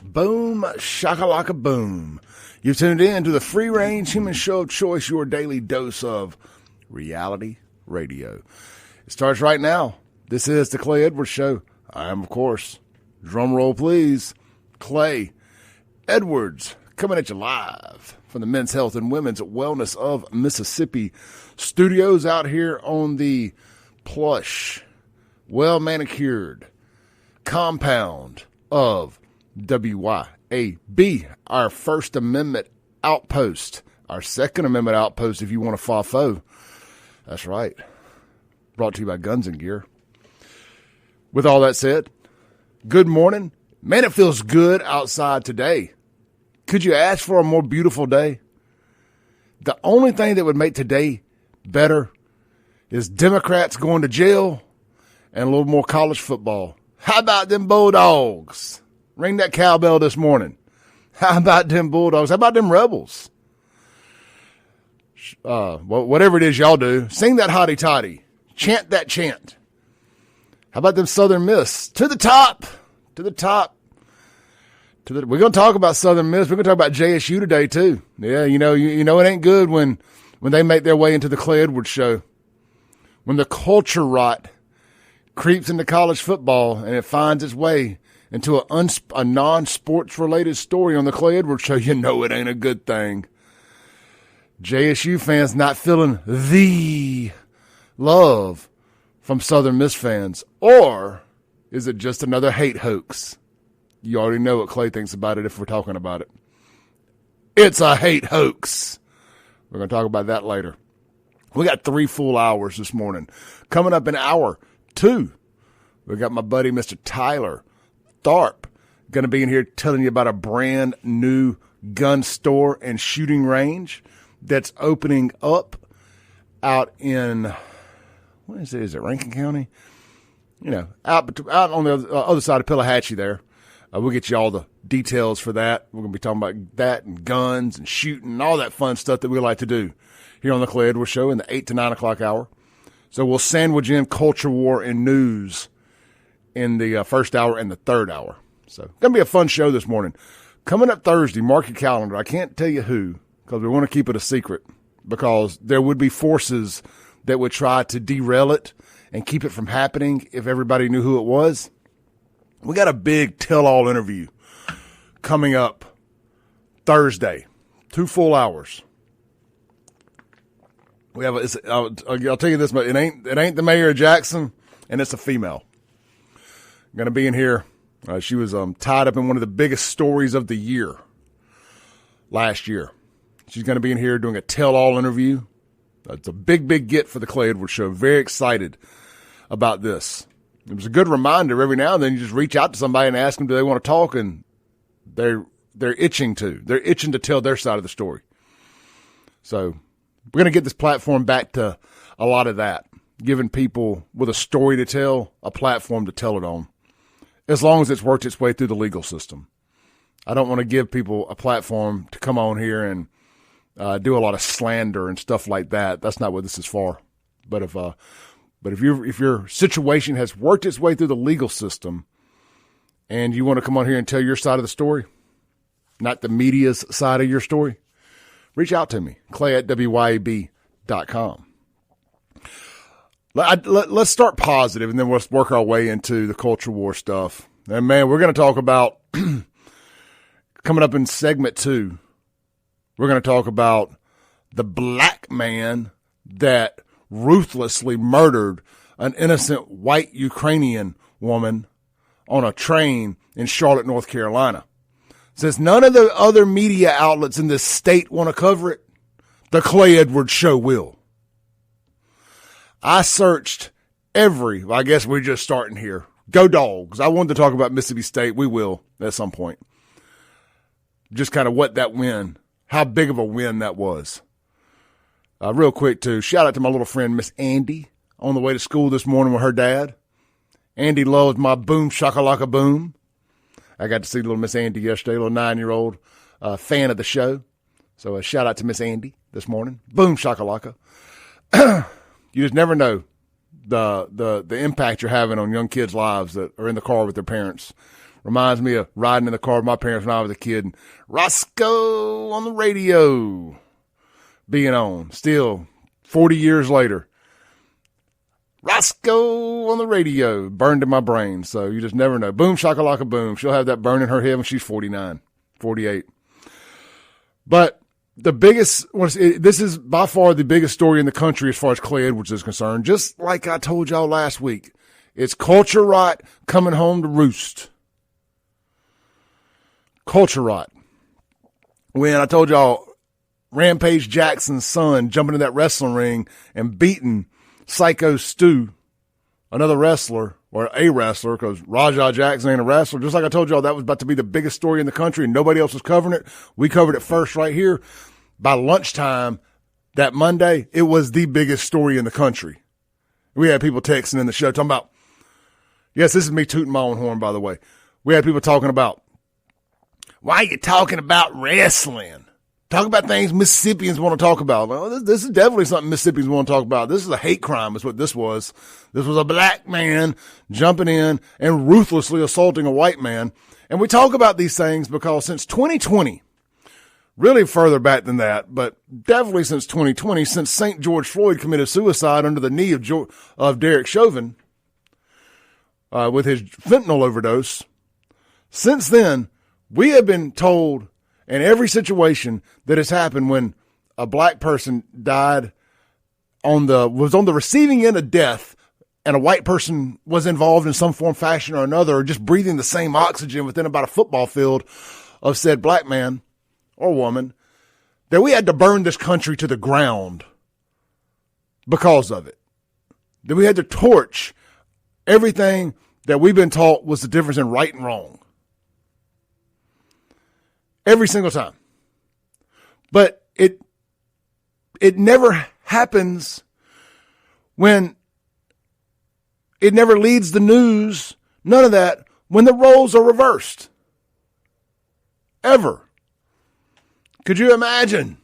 Boom, shakalaka boom. You've tuned in to the free-range human show of choice, your daily dose of reality radio. It starts right now. This is the Clay Edwards Show. I am, of course, drum roll please, Clay Edwards, coming at you live from the Men's Health and Women's Wellness of Mississippi studios out here on the plush, well-manicured compound of WYAB, our First Amendment outpost, our Second Amendment outpost if you want to FAFO. That's right. Brought to you by Guns and Gear. With all that said, good morning. Man, it feels good outside today. Could you ask for a more beautiful day? The only thing that would make today better is Democrats going to jail and a little more college football. How about them Bulldogs? Ring that cowbell this morning. How about them Bulldogs? How about them Rebels? Whatever it is y'all do, sing that hotty toddy. Chant that chant. How about them Southern Miss? To the top. To the top. We're going to talk about Southern Miss. We're going to talk about JSU today, too. Yeah, you know it ain't good when they make their way into the Clay Edwards Show. When the culture rot creeps into college football and it finds its way into a non-sports related story on the Clay Edwards Show, you know it ain't a good thing. JSU fans not feeling the love from Southern Miss fans. Or is it just another hate hoax? You already know what Clay thinks about it if we're talking about it. It's a hate hoax. We're going to talk about that later. We got 3 full hours this morning. Coming up in hour 2, we got my buddy Mr. Tyler Tharp going to be in here telling you about a brand new gun store and shooting range that's opening up out in, what is it? Is it Rankin County? You know, out on the other side of Pillahatchee there. We'll get you all the details for that. We're going to be talking about that and guns and shooting and all that fun stuff that we like to do here on the Clay Edwards Show in the 8 to 9 o'clock hour. So we'll sandwich in culture war and news in the first hour and the third hour. So going to be a fun show this morning. Coming up Thursday, mark your calendar. I can't tell you who because we want to keep it a secret because there would be forces that would try to derail it and keep it from happening if everybody knew who it was. We got a big tell-all interview coming up Thursday, 2 full hours. We have I'll tell you this, but it ain't the mayor of Jackson, and it's a female. Going to be in here. She was tied up in one of the biggest stories of the year last year. She's going to be in here doing a tell-all interview. It's a big get for the Clay Edwards Show. Very excited about this. It was a good reminder every now and then you just reach out to somebody and ask them do they want to talk, and they're itching to. They're itching to tell their side of the story. So we're going to get this platform back to a lot of that, giving people with a story to tell a platform to tell it on, as long as it's worked its way through the legal system. I don't want to give people a platform to come on here and do a lot of slander and stuff like that. That's not what this is for. But if your situation has worked its way through the legal system and you want to come on here and tell your side of the story, not the media's side of your story, reach out to me, clay@wyab.com. Let's start positive, and then we'll work our way into the culture war stuff. And, man, we're going to talk about, coming up in segment 2, we're going to talk about the black man that ruthlessly murdered an innocent white Ukrainian woman on a train in Charlotte, North Carolina. Since none of the other media outlets in this state want to cover it, the Clay Edwards Show will. I searched I guess we're just starting here. Go Dogs. I wanted to talk about Mississippi State. We will at some point. Just kind of what that win, how big of a win that was. Real quick, too, shout out to my little friend, Miss Andy, on the way to school this morning with her dad. Andy loves my boom shakalaka boom. I got to see little Miss Andy yesterday, little 9-year-old fan of the show. So a shout out to Miss Andy this morning. Boom shakalaka. You just never know the impact you're having on young kids' lives that are in the car with their parents, Reminds me of riding in the car with my parents when I was a kid. And Roscoe on the radio being on. Still, 40 years later. Roscoe on the radio burned in my brain. So you just never know. Boom, shakalaka, boom. She'll have that burn in her head when she's 49, 48. But the biggest, this is by far the biggest story in the country as far as Clay Edwards is concerned. Just like I told y'all last week, it's culture rot coming home to roost. Culture rot. When I told y'all Rampage Jackson's son jumping in that wrestling ring and beating Psycho Stu, another wrestler, or a wrestler, because Rajah Jackson ain't a wrestler. Just like I told y'all, that was about to be the biggest story in the country and nobody else was covering it. We covered it first right here. By lunchtime that Monday, it was the biggest story in the country. We had people texting in the show talking about, yes, this is me tooting my own horn, by the way. We had people talking about, why are you talking about wrestling? Talk about things Mississippians want to talk about. Well, this is definitely something Mississippians want to talk about. This is a hate crime is what this was. This was a black man jumping in and ruthlessly assaulting a white man. And we talk about these things because since 2020, really further back than that, but definitely since 2020, since St. George Floyd committed suicide under the knee of Derek Chauvin with his fentanyl overdose, since then, we have been told in every situation that has happened when a black person was on the receiving end of death and a white person was involved in some form, fashion, or another, or just breathing the same oxygen within about a football field of said black man or woman, that we had to burn this country to the ground because of it. That we had to torch everything that we've been taught was the difference in right and wrong. Every single time. But it never happens when it never leads the news, none of that, when the roles are reversed. Ever. Could you imagine?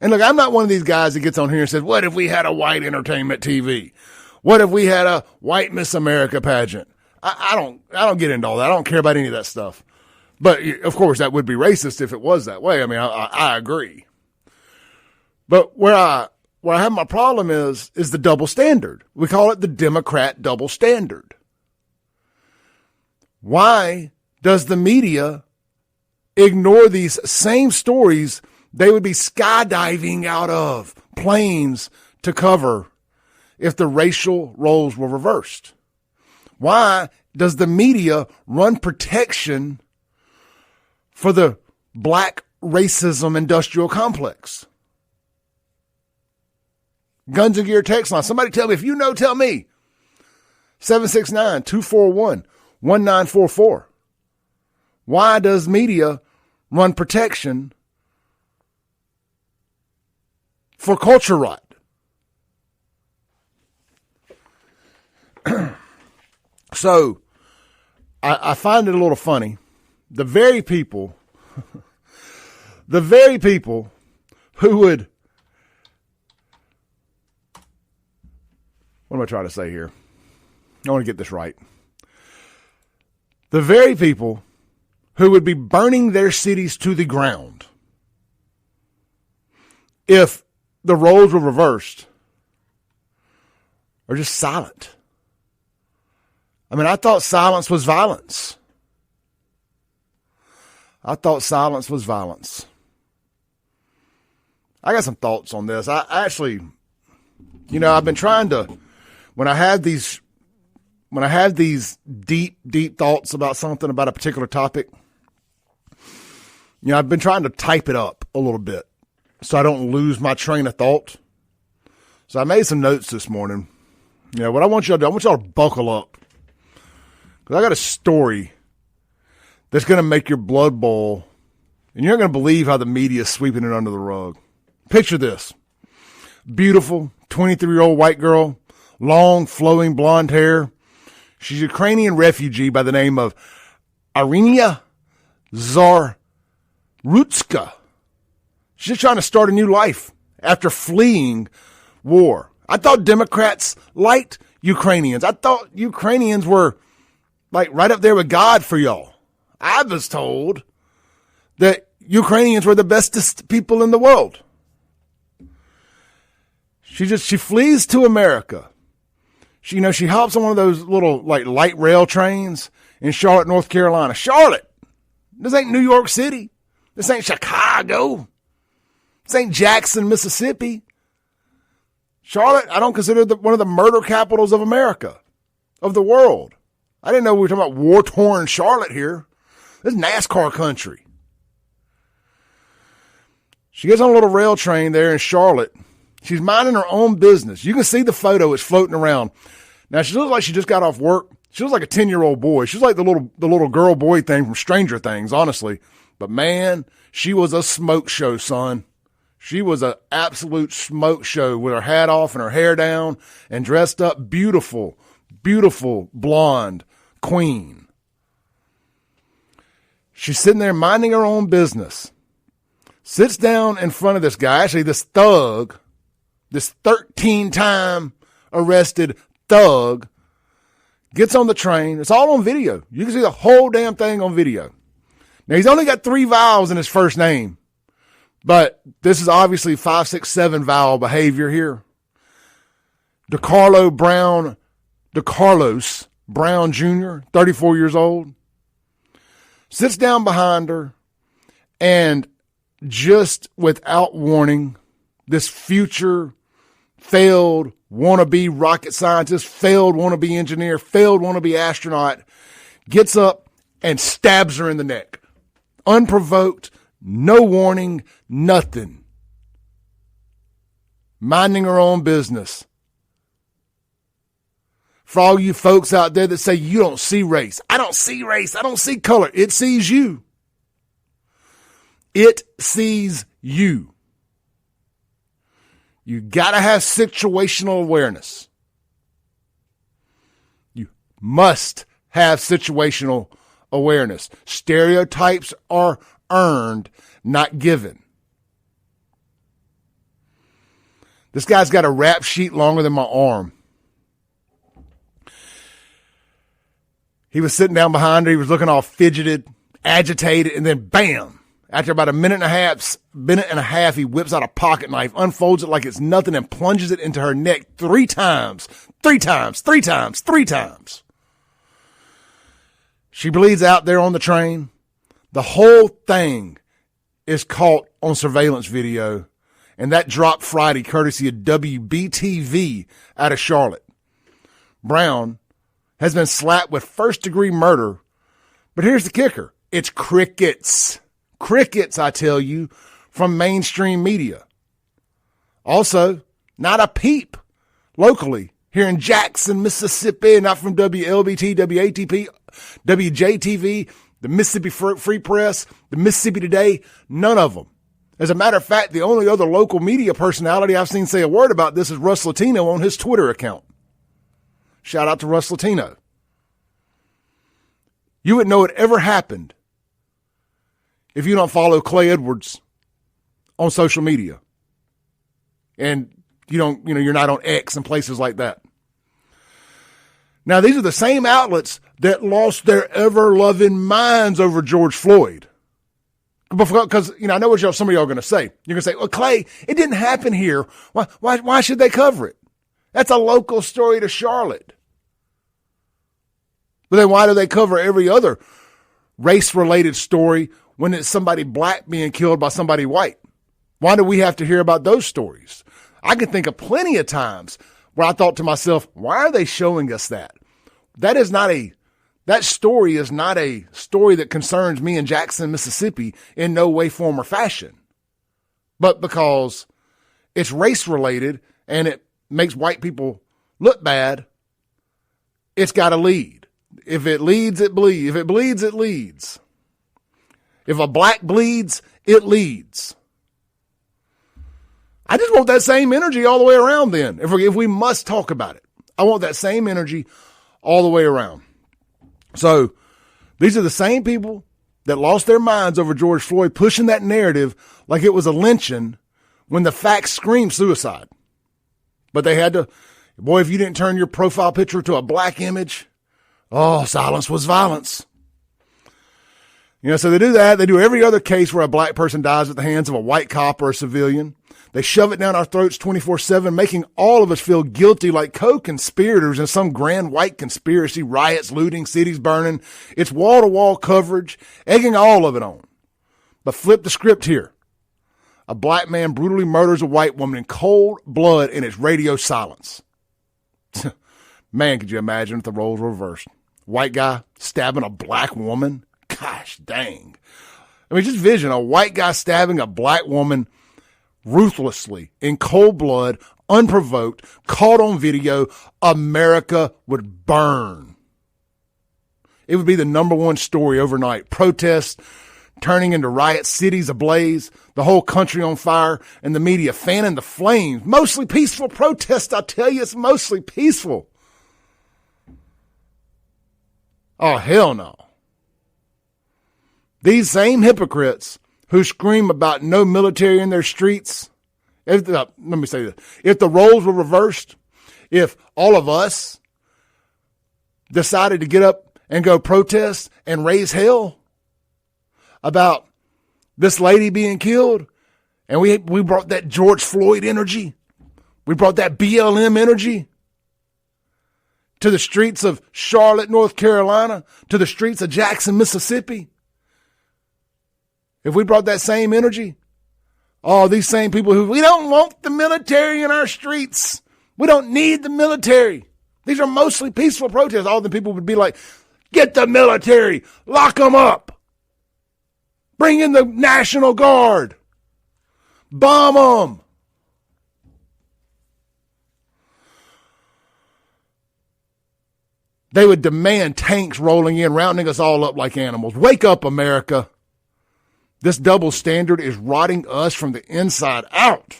And look, I'm not one of these guys that gets on here and says, what if we had a white entertainment TV? What if we had a white Miss America pageant? I don't get into all that. I don't care about any of that stuff. But, of course, that would be racist if it was that way. I mean, I agree. But where I have my problem is the double standard. We call it the Democrat double standard. Why does the media ignore these same stories they would be skydiving out of planes to cover if the racial roles were reversed? Why does the media run protection for the black racism industrial complex? Guns and Gear text line. Somebody tell me. If you know, tell me. 769-241-1944. Why does media run protection for culture rot? So, I find it a little funny. The very people who would, what am I trying to say here? I want to get this right. The very people who would be burning their cities to the ground if the roles were reversed are just silent. I mean, I thought silence was violence. I thought silence was violence. I got some thoughts on this. I actually, I've been trying to, when I have these deep thoughts about something, about a particular topic, I've been trying to type it up a little bit so I don't lose my train of thought. So I made some notes this morning. What I want y'all to do, I want y'all to buckle up. Because I got a story that's going to make your blood boil, and you're not going to believe how the media is sweeping it under the rug. Picture this. Beautiful, 23-year-old white girl, long, flowing blonde hair. She's a Ukrainian refugee by the name of Iryna Zarutska. She's just trying to start a new life after fleeing war. I thought Democrats liked Ukrainians. I thought Ukrainians were like right up there with God for y'all. I was told that Ukrainians were the bestest people in the world. She flees to America. She hops on one of those little like light rail trains in Charlotte, North Carolina. Charlotte. This ain't New York City. This ain't Chicago. This ain't Jackson, Mississippi. Charlotte, I don't consider one of the murder capitals of America, of the world. I didn't know we were talking about war-torn Charlotte here. This is NASCAR country. She gets on a little rail train there in Charlotte. She's minding her own business. You can see the photo. It's floating around. Now, she looks like she just got off work. She looks like a 10-year-old boy. She's like the little girl-boy thing from Stranger Things, honestly. But, man, she was a smoke show, son. She was an absolute smoke show with her hat off and her hair down and dressed up. Beautiful, beautiful blonde queen. She's sitting there minding her own business. Sits down in front of this guy, actually this thug, this 13-time arrested thug, gets on the train. It's all on video. You can see the whole damn thing on video. Now, he's only got 3 vowels in his first name, but this is obviously 5, 6, 7 vowel behavior here. Decarlos Brown Jr., 34 years old, sits down behind her, and just without warning, this future failed wannabe rocket scientist, failed wannabe engineer, failed wannabe astronaut, gets up and stabs her in the neck. Unprovoked, no warning, nothing. Minding her own business. For all you folks out there that say you don't see race. I don't see race. I don't see color. It sees you. It sees you. You gotta have situational awareness. You must have situational awareness. Stereotypes are earned, not given. This guy's got a rap sheet longer than my arm. He was sitting down behind her. He was looking all fidgeted, agitated, and then bam! After about a minute and a half, he whips out a pocket knife, unfolds it like it's nothing, and plunges it into her neck 3 times. 3 times, 3 times, 3 times. She bleeds out there on the train. The whole thing is caught on surveillance video, and that dropped Friday courtesy of WBTV out of Charlotte. Brown has been slapped with first-degree murder, but here's the kicker. It's crickets. Crickets, I tell you, from mainstream media. Also, not a peep locally here in Jackson, Mississippi, not from WLBT, WATP, WJTV, the Mississippi Free Press, the Mississippi Today, none of them. As a matter of fact, the only other local media personality I've seen say a word about this is Russ Latino on his Twitter account. Shout out to Russ Latino. You wouldn't know it ever happened if you don't follow Clay Edwards on social media. And you're not on X and places like that. Now, these are the same outlets that lost their ever-loving minds over George Floyd. Because, I know what some of y'all are going to say. You're going to say, well, Clay, it didn't happen here. Why should they cover it? That's a local story to Charlotte. But then why do they cover every other race-related story when it's somebody black being killed by somebody white? Why do we have to hear about those stories? I can think of plenty of times where I thought to myself, why are they showing us that? That story is not a story that concerns me in Jackson, Mississippi in no way, form, or fashion. But because it's race-related and it makes white people look bad, it's got to lead. If it leads, it bleeds. If it bleeds, it leads. If a black bleeds, it leads. I just want that same energy all the way around then. If we must talk about it, I want that same energy all the way around. So these are the same people that lost their minds over George Floyd pushing that narrative like it was a lynching when the facts scream suicide. But they had to, boy, if you didn't turn your profile picture to a black image, Oh, silence was violence. So they do that. They do every other case where a black person dies at the hands of a white cop or a civilian. They shove it down our throats 24/7, making all of us feel guilty like co-conspirators in some grand white conspiracy, riots, looting, cities burning. It's wall-to-wall coverage, egging all of it on. But flip the script here. A black man brutally murders a white woman in cold blood and it's radio silence. Man, could you imagine if the roles were reversed? White guy stabbing a black woman? Gosh dang. I mean, just vision a white guy stabbing a black woman ruthlessly, in cold blood, unprovoked, caught on video. America would burn. It would be the number one story overnight. Protests turning into riots, cities ablaze, the whole country on fire, and the media fanning the flames. Mostly peaceful protests, I tell you, it's mostly peaceful. Oh, hell no. These same hypocrites who scream about no military in their streets, let me say this, if the roles were reversed, if all of us decided to get up and go protest and raise hell about this lady being killed, and we brought that George Floyd energy, we brought that BLM energy to the streets of Charlotte, North Carolina, to the streets of Jackson, Mississippi, if we brought that same energy, all these same people who, we don't want the military in our streets. We don't need the military. These are mostly peaceful protests. All the people would be like, get the military, lock them up, bring in the National Guard, bomb them. They would demand tanks rolling in, rounding us all up like animals. Wake up, America. This double standard is rotting us from the inside out.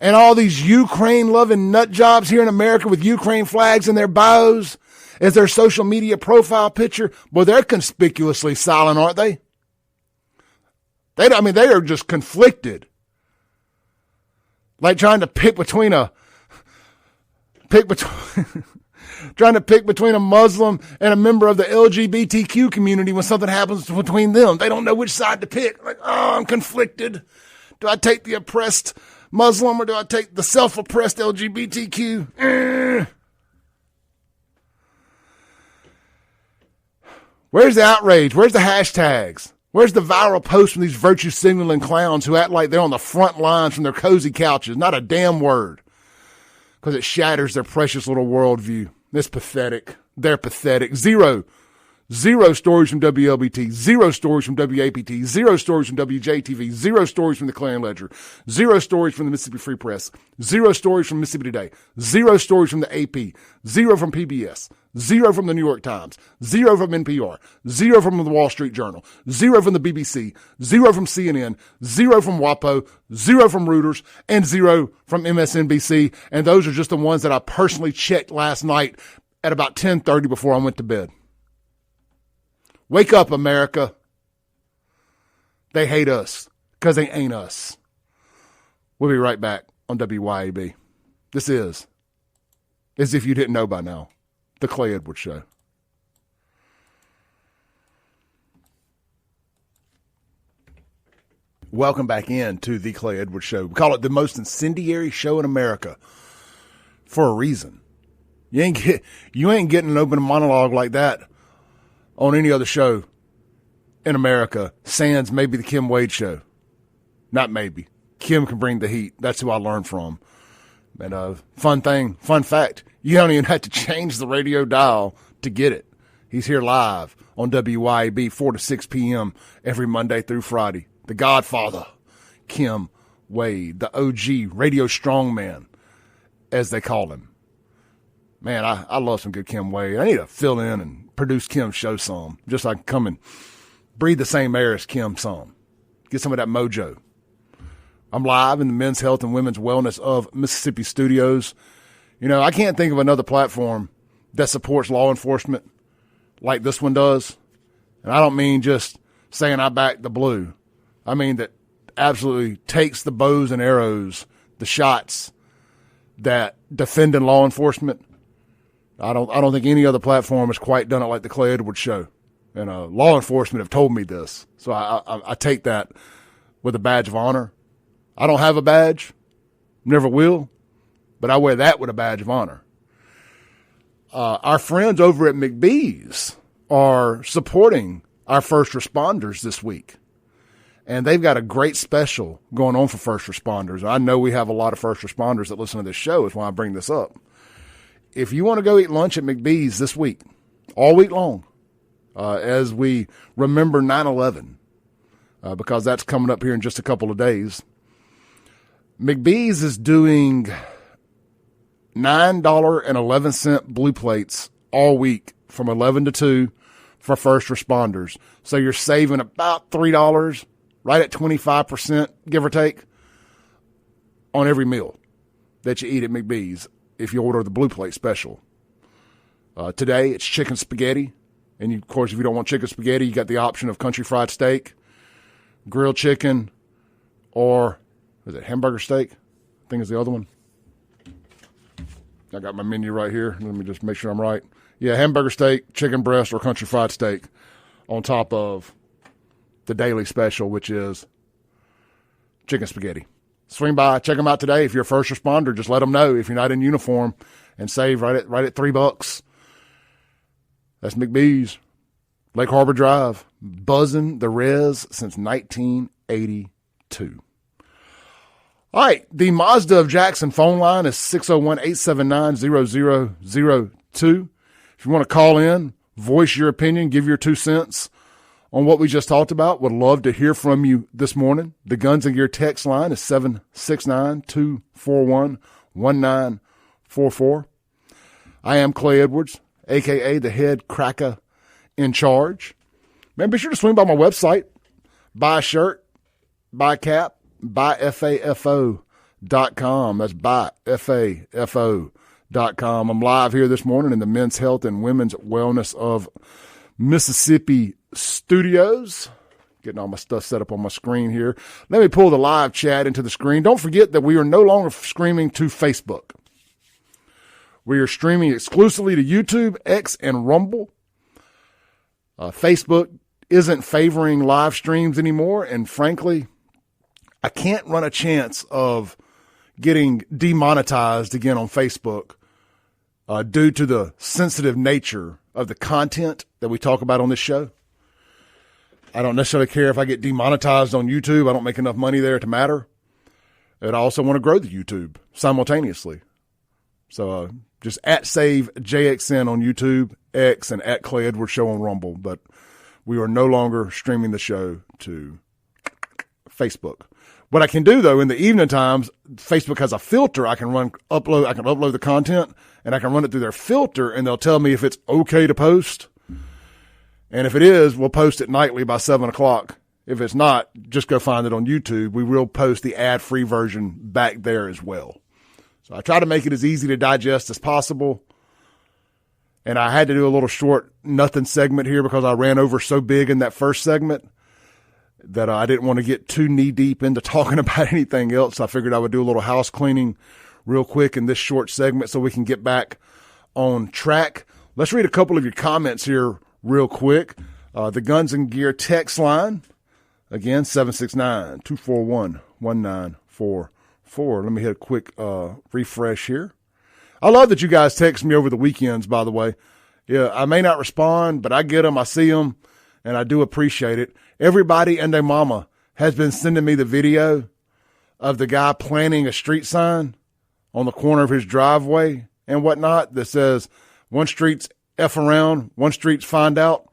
And all these Ukraine-loving nut jobs here in America with Ukraine flags in their bios as their social media profile picture, well, they're conspicuously silent, aren't they? They are just conflicted. Like trying to pick between a Muslim and a member of the LGBTQ community when something happens between them. They don't know which side to pick. Like, oh, I'm conflicted. Do I take the oppressed Muslim or do I take the self-oppressed LGBTQ? Where's the outrage? Where's the hashtags? Where's the viral posts from these virtue signaling clowns who act like they're on the front lines from their cozy couches? Not a damn word. Because it shatters their precious little worldview. It's pathetic. They're pathetic. Zero stories from WLBT. Zero stories from WAPT. Zero stories from WJTV. Zero stories from the Clarion Ledger. Zero stories from the Mississippi Free Press. Zero stories from Mississippi Today. Zero stories from the AP. Zero from PBS. Zero from the New York Times. Zero from NPR. Zero from the Wall Street Journal. Zero from the BBC. Zero from CNN. Zero from WAPO. Zero from Reuters. And zero from MSNBC. And those are just the ones that I personally checked last night at about 10:30 before I went to bed. Wake up, America. They hate us because they ain't us. We'll be right back on WYAB. This is, as if you didn't know by now, The Clay Edwards Show. Welcome back in to The Clay Edwards Show. We call it the most incendiary show in America for a reason. You ain't getting an open monologue like that on any other show in America, sans maybe the Kim Wade show. Not maybe. Kim can bring the heat. That's who I learned from. And fun fact, you don't even have to change the radio dial to get it. He's here live on WYAB 4 to 6 p.m. every Monday through Friday. The Godfather, Kim Wade, the OG radio strongman, as they call him. Man, I love some good Kim Wade. I need to fill in and produce Kim's show some, just so I can come and breathe the same air as Kim some. Get some of that mojo. I'm live in the Men's Health and Women's Wellness of Mississippi studios. You know, I can't think of another platform that supports law enforcement like this one does. And I don't mean just saying I back the blue. I mean that absolutely takes the bows and arrows, the shots that defending law enforcement. I don't think any other platform has quite done it like the Clay Edwards Show. And law enforcement have told me this. So I take that with a badge of honor. I don't have a badge, never will, but I wear that with a badge of honor. Our friends over at McBee's are supporting our first responders this week. And they've got a great special going on for first responders. I know we have a lot of first responders that listen to this show, is why I bring this up. If you want to go eat lunch at McBee's this week, all week long, as we remember 9/11, because that's coming up here in just a couple of days, McBee's is doing $9.11 blue plates all week from 11 to 2 for first responders. So you're saving about $3, right at 25%, give or take, on every meal that you eat at McBee's if you order the blue plate special. Today, it's chicken spaghetti. And, of course, if you don't want chicken spaghetti, you got the option of country fried steak, grilled chicken, or is it hamburger steak? I think is the other one. I got my menu right here. Let me just make sure I'm right. Yeah, hamburger steak, chicken breast, or country fried steak on top of the daily special, which is chicken spaghetti. Swing by, check them out today. If you're a first responder, just let them know if you're not in uniform and save right at $3. That's McBee's, Lake Harbor Drive, buzzing the res since 1982. All right, the Mazda of Jackson phone line is 601-879-0002. If you want to call in, voice your opinion, give your 2 cents on what we just talked about, would love to hear from you this morning. The Guns and Gear text line is 769-241-1944. I am Clay Edwards, a.k.a. the head cracker in charge. Man, be sure to swing by my website, buy a shirt, buy a cap, buyfafo.com. That's buyfafo.com. I'm live here this morning in the Men's Health and Women's Wellness of Mississippi studios. Getting all my stuff set up on my screen here. Let me pull the live chat into the screen. Don't forget that we are no longer streaming to Facebook. We are streaming exclusively to YouTube, X, and Rumble. Facebook isn't favoring live streams anymore, and frankly, I can't run a chance of getting demonetized again on Facebook due to the sensitive nature of the content that we talk about on this show. I don't necessarily care if I get demonetized on YouTube. I don't make enough money there to matter. And I also want to grow the YouTube simultaneously. So just at Save JXN on YouTube, X, and at Clay Edwards Show on Rumble. But we are no longer streaming the show to Facebook. What I can do, though, in the evening times, Facebook has a filter. I can upload the content, and I can run it through their filter, and they'll tell me if it's okay to post. And if it is, we'll post it nightly by 7 o'clock. If it's not, just go find it on YouTube. We will post the ad-free version back there as well. So I try to make it as easy to digest as possible. And I had to do a little short nothing segment here because I ran over so big in that first segment that I didn't want to get too knee-deep into talking about anything else. I figured I would do a little house cleaning real quick in this short segment so we can get back on track. Let's read a couple of your comments here real quick. The Guns and Gear text line, again, 769-241-1944. Let me hit a quick refresh here. I love that you guys text me over the weekends, by the way. Yeah, I may not respond, but I get them, I see them, and I do appreciate it. Everybody and their mama has been sending me the video of the guy planting a street sign on the corner of his driveway and whatnot that says, one street's F around, one street's find out.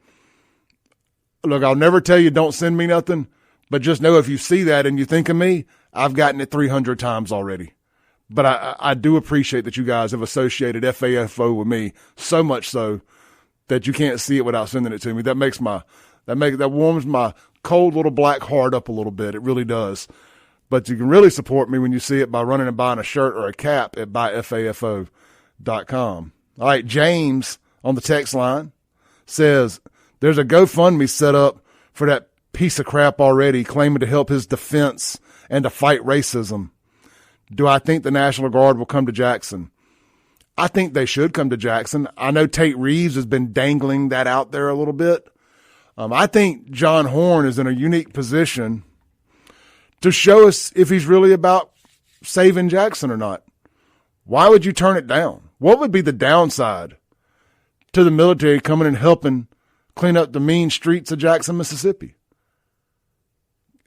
Look, I'll never tell you don't send me nothing, but just know if you see that and you think of me, I've gotten it 300 times already. But I do appreciate that you guys have associated FAFO with me so much so that you can't see it without sending it to me. That warms my cold little black heart up a little bit. It really does. But you can really support me when you see it by running and buying a shirt or a cap at buyfafo.com. All right, James on the text line says there's a GoFundMe set up for that piece of crap already, claiming to help his defense and to fight racism. Do I think the National Guard will come to Jackson? I think they should come to Jackson. I know Tate Reeves has been dangling that out there a little bit. I think John Horn is in a unique position to show us if he's really about saving Jackson or not. Why would you turn it down? What would be the downside to the military coming and helping clean up the mean streets of Jackson, Mississippi?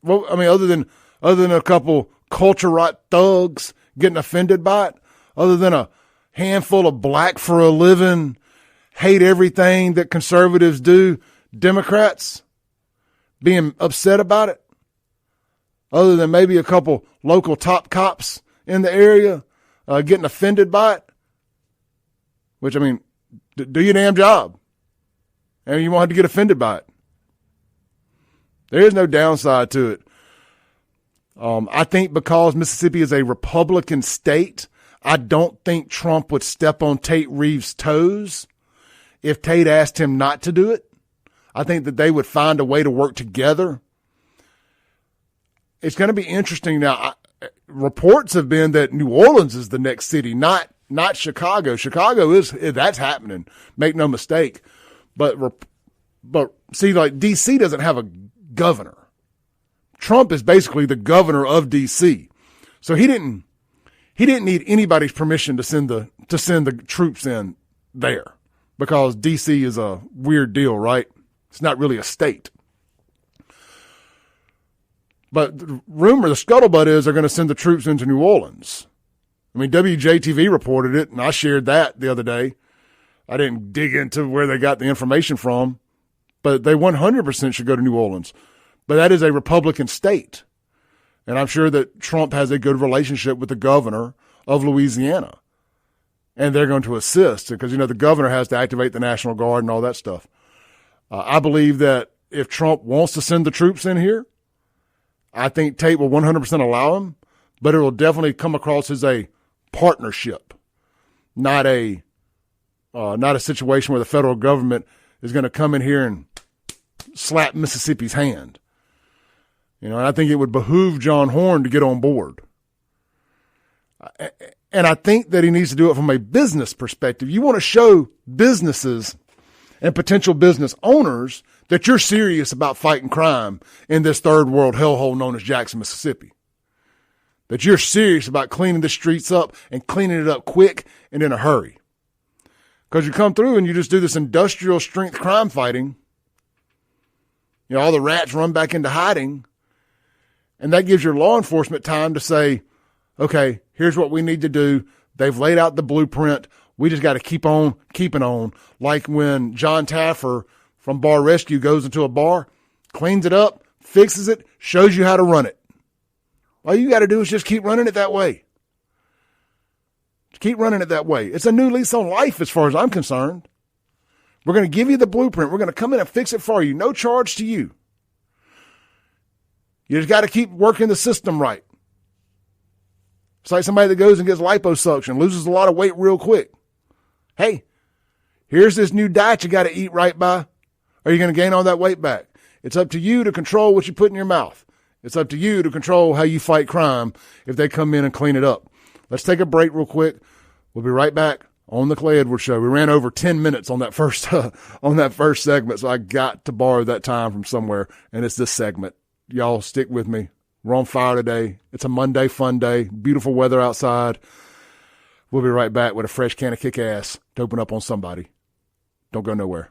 Well, I mean, other than a couple culture right thugs getting offended by it, other than a handful of black for a living, hate everything that conservatives do, Democrats being upset about it, other than maybe a couple local top cops in the area getting offended by it, which, I mean, do your damn job. And you won't have to get offended by it. There is no downside to it. I think because Mississippi is a Republican state, I don't think Trump would step on Tate Reeves' toes if Tate asked him not to do it. I think that they would find a way to work together. It's going to be interesting now. Reports have been that New Orleans is the next city, not Chicago. Chicago that's happening. Make no mistake. But see, like D.C. doesn't have a governor. Trump is basically the governor of D.C. So he didn't need anybody's permission to send the troops in there, because D.C. is a weird deal, right? It's not really a state. But the scuttlebutt is they're going to send the troops into New Orleans. I mean, WJTV reported it, and I shared that the other day. I didn't dig into where they got the information from, but they 100% should go to New Orleans. But that is a Republican state. And I'm sure that Trump has a good relationship with the governor of Louisiana. And they're going to assist because, the governor has to activate the National Guard and all that stuff. I believe that if Trump wants to send the troops in here, I think Tate will 100% allow him, but it will definitely come across as a partnership, not a situation where the federal government is going to come in here and slap Mississippi's hand. And I think it would behoove John Horn to get on board. And I think that he needs to do it from a business perspective. You want to show businesses and potential business owners that you're serious about fighting crime in this third world hellhole known as Jackson, Mississippi. That you're serious about cleaning the streets up and cleaning it up quick and in a hurry. Because you come through and you just do this industrial strength crime fighting. All the rats run back into hiding. And that gives your law enforcement time to say, okay, here's what we need to do. They've laid out the blueprint. We just got to keep on keeping on. Like when John Taffer from Bar Rescue goes into a bar, cleans it up, fixes it, shows you how to run it. All you got to do is just keep running it that way. Keep running it that way. It's a new lease on life as far as I'm concerned. We're going to give you the blueprint. We're going to come in and fix it for you. No charge to you. You just got to keep working the system right. It's like somebody that goes and gets liposuction, loses a lot of weight real quick. Hey, here's this new diet you got to eat right by. Are you going to gain all that weight back? It's up to you to control what you put in your mouth. It's up to you to control how you fight crime if they come in and clean it up. Let's take a break real quick. We'll be right back on the Clay Edwards Show. We ran over 10 minutes on that first segment, so I got to borrow that time from somewhere, and it's this segment. Y'all stick with me. We're on fire today. It's a Monday fun day. Beautiful weather outside. We'll be right back with a fresh can of kick-ass to open up on somebody. Don't go nowhere.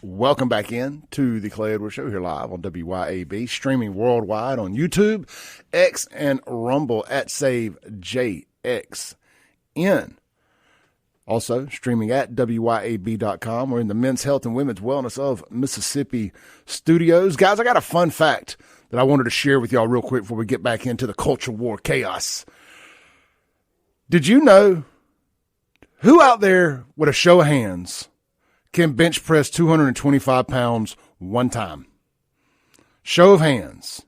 Welcome back in to the Clay Edwards Show here live on WYAB, streaming worldwide on YouTube, X, and Rumble at SaveJXN. Also, streaming at WYAB.com. We're in the Men's Health and Women's Wellness of Mississippi studios. Guys, I got a fun fact that I wanted to share with y'all real quick before we get back into the culture war chaos. Did you know who out there with a show of hands can bench press 225 pounds one time? Show of hands.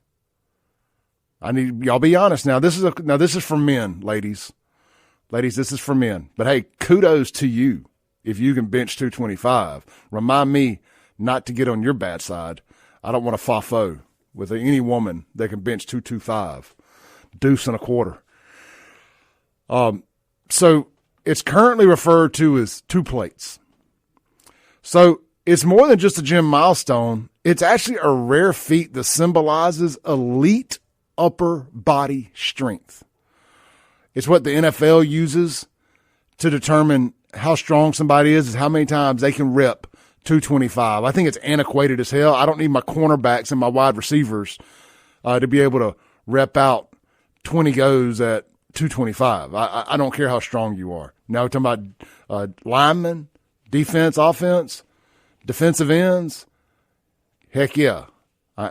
I need y'all be honest now. This is for men, ladies. Ladies, this is for men. But hey, kudos to you if you can bench 225. Remind me not to get on your bad side. I don't want to fa-fo with any woman that can bench 225, deuce and a quarter. So it's currently referred to as 2 plates. So it's more than just a gym milestone. It's actually a rare feat that symbolizes elite upper body strength. It's what the NFL uses to determine how strong somebody is how many times they can rep 225. I think it's antiquated as hell. I don't need my cornerbacks and my wide receivers to be able to rep out 20 goes at 225. I don't care how strong you are. Now we're talking about linemen, defense, offense, defensive ends. Heck yeah.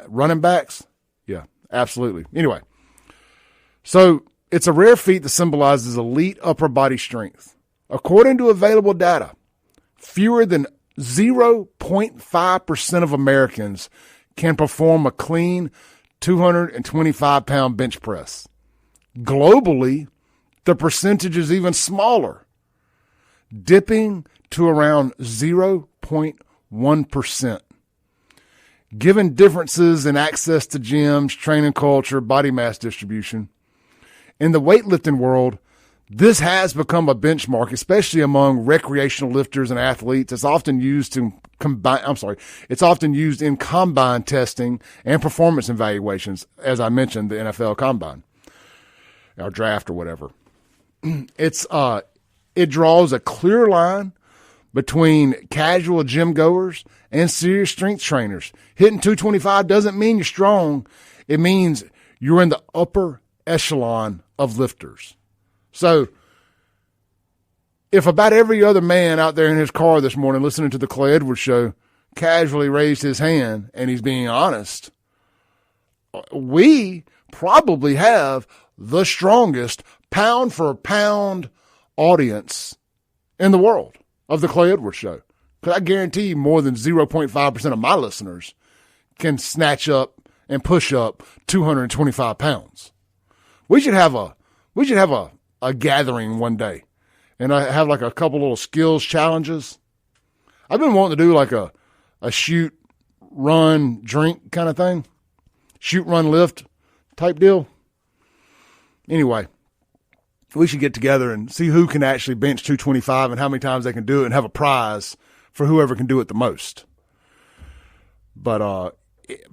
Running backs? Yeah, absolutely. Anyway, so it's a rare feat that symbolizes elite upper body strength. According to available data, fewer than 0.5% of Americans can perform a clean 225-pound bench press. Globally, the percentage is even smaller, dipping to around 0.1%. Given differences in access to gyms, training culture, body mass distribution, in the weightlifting world, this has become a benchmark, especially among recreational lifters and athletes. It's often used in combine testing and performance evaluations, as I mentioned, the NFL combine or draft or whatever. It draws a clear line between casual gym goers and serious strength trainers. Hitting 225 doesn't mean you're strong. It means you're in the upper echelon of lifters. So if about every other man out there in his car this morning listening to the Clay Edwards Show casually raised his hand and he's being honest, we probably have the strongest pound for pound audience in the world of the Clay Edwards Show. Because I guarantee you more than 0.5% of my listeners can snatch up and push up 225 pounds. We should have a gathering one day, and I have like a couple little skills challenges. I've been wanting to do like a shoot, run, drink kind of thing. Shoot, run, lift type deal. Anyway, we should get together and see who can actually bench 225 and how many times they can do it and have a prize for whoever can do it the most. But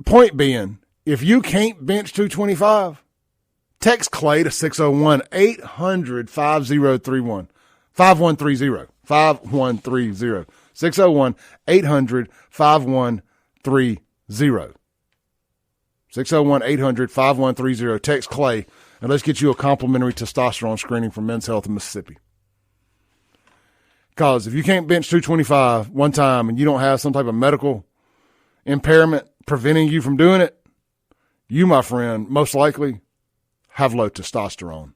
point being, if you can't bench 225, text Clay to 601-800-5031. 5130. 5130. 601-800-5130. 601-800-5130. Text Clay, and let's get you a complimentary testosterone screening from Men's Health in Mississippi. Because if you can't bench 225 one time and you don't have some type of medical impairment preventing you from doing it, you, my friend, most likely have low testosterone.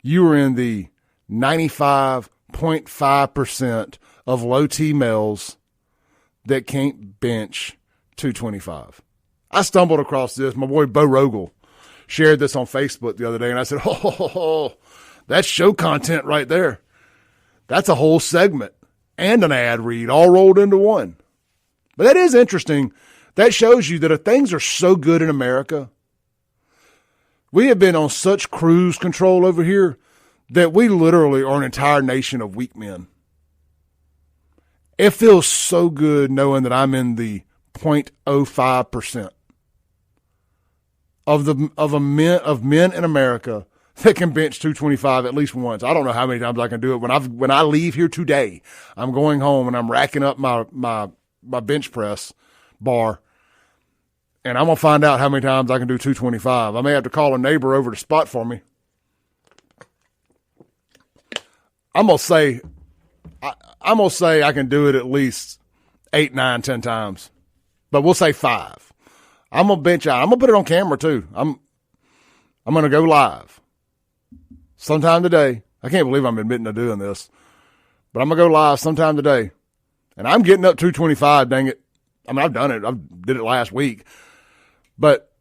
You are in the 95.5% of low T males that can't bench 225. I stumbled across this. My boy Bo Rogel shared this on Facebook the other day, and I said, oh, that's show content right there. That's a whole segment and an ad read all rolled into one. But that is interesting. That shows you that if things are so good in America, we have been on such cruise control over here that we literally are an entire nation of weak men. It feels so good knowing that I'm in the 0.05% of men in America that can bench 225 at least once. I don't know how many times I can do it. When I leave here today, I'm going home and I'm racking up my bench press bar, and I'm gonna find out how many times I can do 225. I may have to call a neighbor over to spot for me. I'm gonna say I can do it at least 8, 9, 10 times, but we'll say 5. I'm gonna bench out. I'm gonna put it on camera too. I'm gonna go live sometime today. I can't believe I'm admitting to doing this, but I'm gonna go live sometime today, and I'm getting up 225. Dang it! I mean, I've done it. I did it last week, but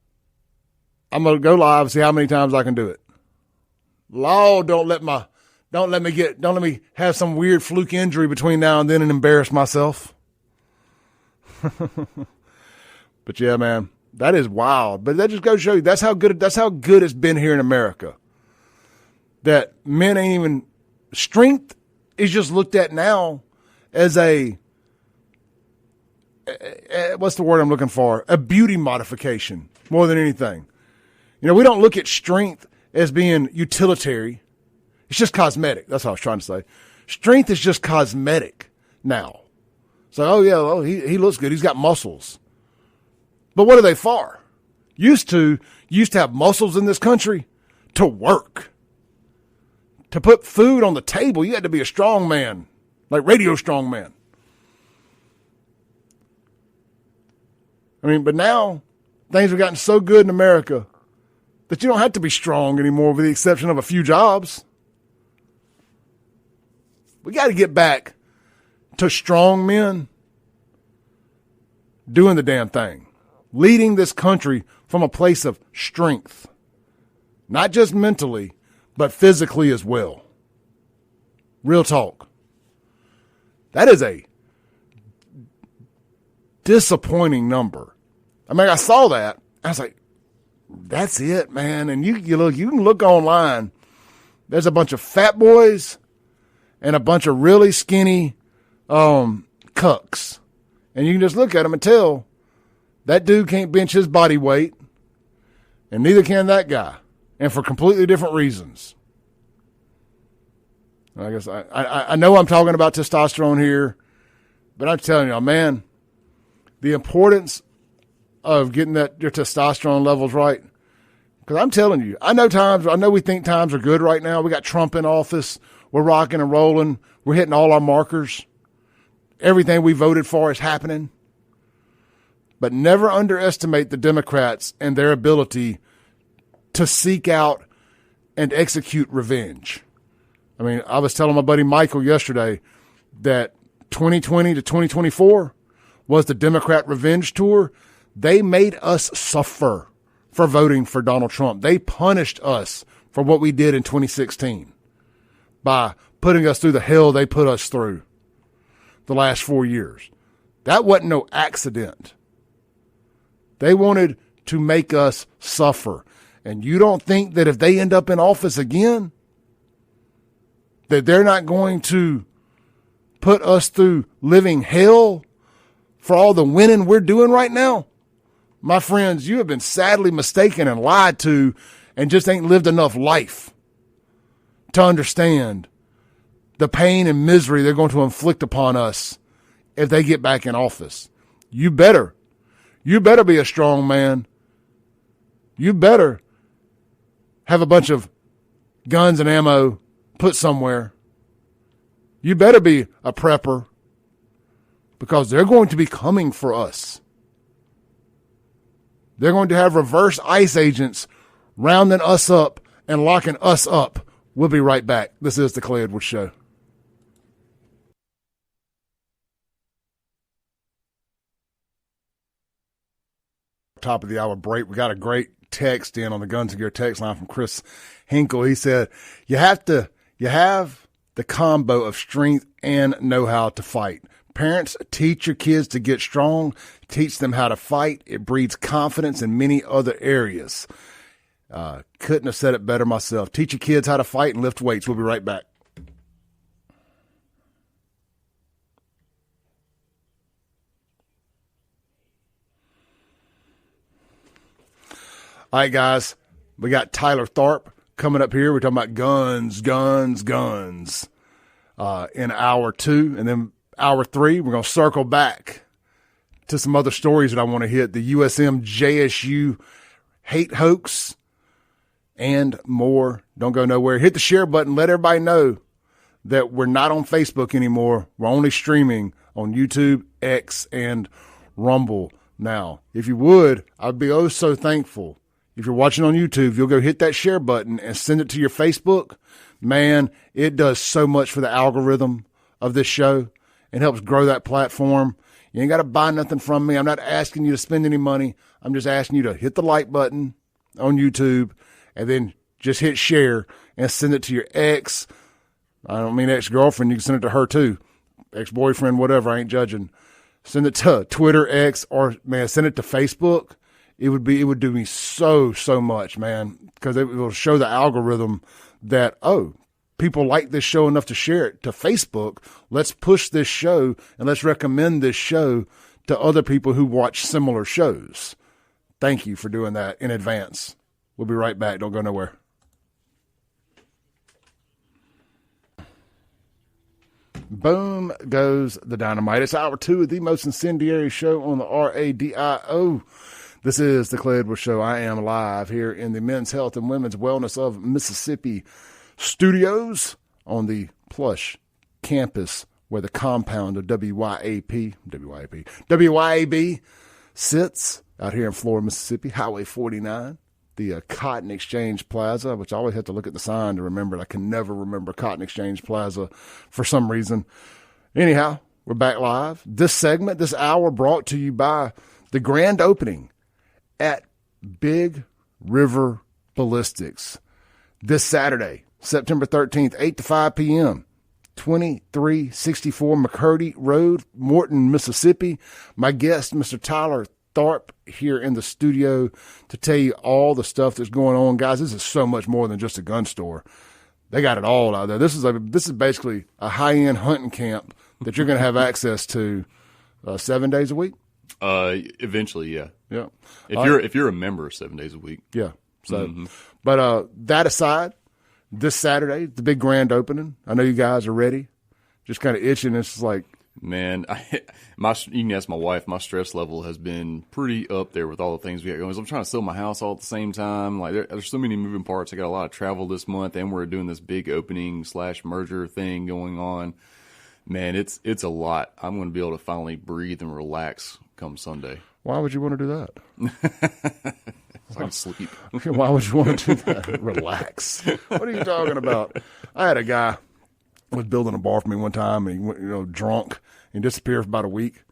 I'm gonna go live and see how many times I can do it. Lord, don't let me have some weird fluke injury between now and then and embarrass myself. But yeah, man, That is wild. But that just goes to show you that's how good it's been here in America. That men ain't even strength is just looked at now as what's the word I'm looking for? A beauty modification more than anything. We don't look at strength as being utilitarian. It's just cosmetic. That's what I was trying to say. Strength is just cosmetic now. So, he looks good. He's got muscles. But what are they for? Used to have muscles in this country to work. To put food on the table, you had to be a strong man, like radio strong man. But now things have gotten so good in America that you don't have to be strong anymore with the exception of a few jobs. We got to get back to strong men doing the damn thing, leading this country from a place of strength, not just mentally, but physically as well. Real talk. That is a disappointing number. I saw that. I was like, that's it, man. And you can look online. There's a bunch of fat boys and a bunch of really skinny cucks. And you can just look at them and tell that dude can't bench his body weight, and neither can that guy, and for completely different reasons. I guess I know I'm talking about testosterone here, but I'm telling you, man, the importance of getting your testosterone levels right. Because I'm telling you, I know we think times are good right now. We got Trump in office. We're rocking and rolling. We're hitting all our markers. Everything we voted for is happening. But never underestimate the Democrats and their ability to seek out and execute revenge. I was telling my buddy Michael yesterday that 2020 to 2024 was the Democrat revenge tour. They made us suffer for voting for Donald Trump. They punished us for what we did in 2016 by putting us through the hell they put us through the last 4 years. That wasn't no accident. They wanted to make us suffer. And you don't think that if they end up in office again, that they're not going to put us through living hell for all the winning we're doing right now? My friends, you have been sadly mistaken and lied to and just ain't lived enough life to understand the pain and misery they're going to inflict upon us if they get back in office. You better be a strong man. You better have a bunch of guns and ammo put somewhere. You better be a prepper because they're going to be coming for us. They're going to have reverse ICE agents rounding us up and locking us up. We'll be right back. This is the Clay Edwards Show. Top of the hour break. We got a great text in on the Guns and Gear text line from Chris Hinkle. He said, you have the combo of strength and know-how to fight. Parents, teach your kids to get strong. Teach them how to fight. It breeds confidence in many other areas. Couldn't have said it better myself. Teach your kids how to fight and lift weights. We'll be right back. All right, guys, we got Tyler Tharp coming up here. We're talking about guns in hour 2. And then hour 3, we're going to circle back to some other stories that I want to hit. The USM JSU hate hoax and more. Don't go nowhere. Hit the share button. Let everybody know that we're not on Facebook anymore. We're only streaming on YouTube, X, and Rumble now. If you would, I'd be oh so thankful. If you're watching on YouTube, you'll go hit that share button and send it to your Facebook. Man, it does so much for the algorithm of this show and helps grow that platform. You ain't got to buy nothing from me. I'm not asking you to spend any money. I'm just asking you to hit the like button on YouTube and then just hit share and send it to your ex. I don't mean ex-girlfriend. You can send it to her too. Ex-boyfriend, whatever. I ain't judging. Send it to Twitter, X, or, man, send it to Facebook. it would do me so much, man, because it will show the algorithm that, oh, people like this show enough to share it to Facebook. Let's push this show and let's recommend this show to other people who watch similar shows. Thank you for doing that in advance. We'll be right back. Don't go nowhere. Boom goes the dynamite. It's hour 2 of the most incendiary show on the RADIO. This is the Clay Edwards Show. I am live here in the Men's Health and Women's Wellness of Mississippi studios on the plush campus where the compound of WYAB sits out here in Florida, Mississippi, Highway 49, the Cotton Exchange Plaza, which I always have to look at the sign to remember it. I can never remember Cotton Exchange Plaza for some reason. Anyhow, we're back live. This segment, this hour, brought to you by the grand opening at Big River Ballistics this Saturday, September 13th, 8 to 5 p.m., 2364 McCurdy Road, Morton, Mississippi. My guest, Mr. Tyler Tharp, here in the studio to tell you all the stuff that's going on. Guys, this is so much more than just a gun store. They got it all out there. This is basically a high-end hunting camp that you're going to have access to 7 days a week. Eventually, yeah. Yeah. If you're a member 7 days a week. Yeah. So, but that aside, this Saturday, the big grand opening. I know you guys are ready. Just kind of itching. It's like, man, you can ask my wife. My stress level has been pretty up there with all the things we got going. I'm trying to sell my house all at the same time. Like there's so many moving parts. I got a lot of travel this month, and we're doing this big opening / merger thing going on. Man, it's a lot. I'm going to be able to finally breathe and relax come Sunday. Why would you want to do that? So I can sleep. Why would you want to do that? Relax. What are you talking about? I had a guy was building a bar for me one time, and he went, drunk, and disappeared for about a week.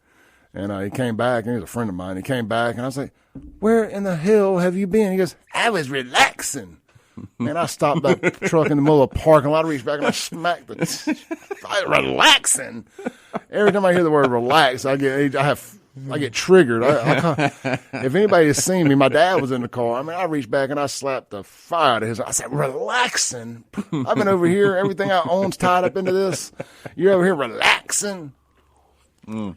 And he came back, and he was a friend of mine. He came back, and I was like, "Where in the hell have you been?" He goes, "I was relaxing." And I stopped that truck in the middle of the parking lot. I reached back and I smacked relaxing. Every time I hear the word relax, I get triggered. If anybody has seen me, my dad was in the car. I mean, I reached back and I slapped the fire out of his. I said, "Relaxing." I've been over here. Everything I own's tied up into this. You're over here relaxing. No,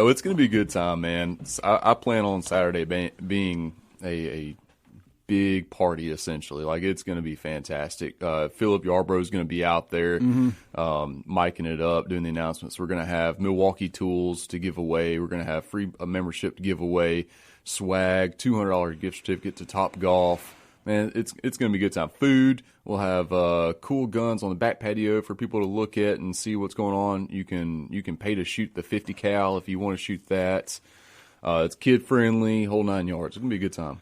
it's going to be a good time, man. I plan on Saturday being a big party, essentially. Like, it's going to be fantastic. Philip Yarbrough is going to be out there, miking it up, doing the announcements. We're going to have Milwaukee tools to give away. We're going to have free membership to give away, swag, $200 gift certificate to Top Golf. Man, it's going to be a good time. Food. We'll have cool guns on the back patio for people to look at and see what's going on. You can pay to shoot the 50 cal if you want to shoot that. It's kid friendly, whole 9 yards. It's going to be a good time.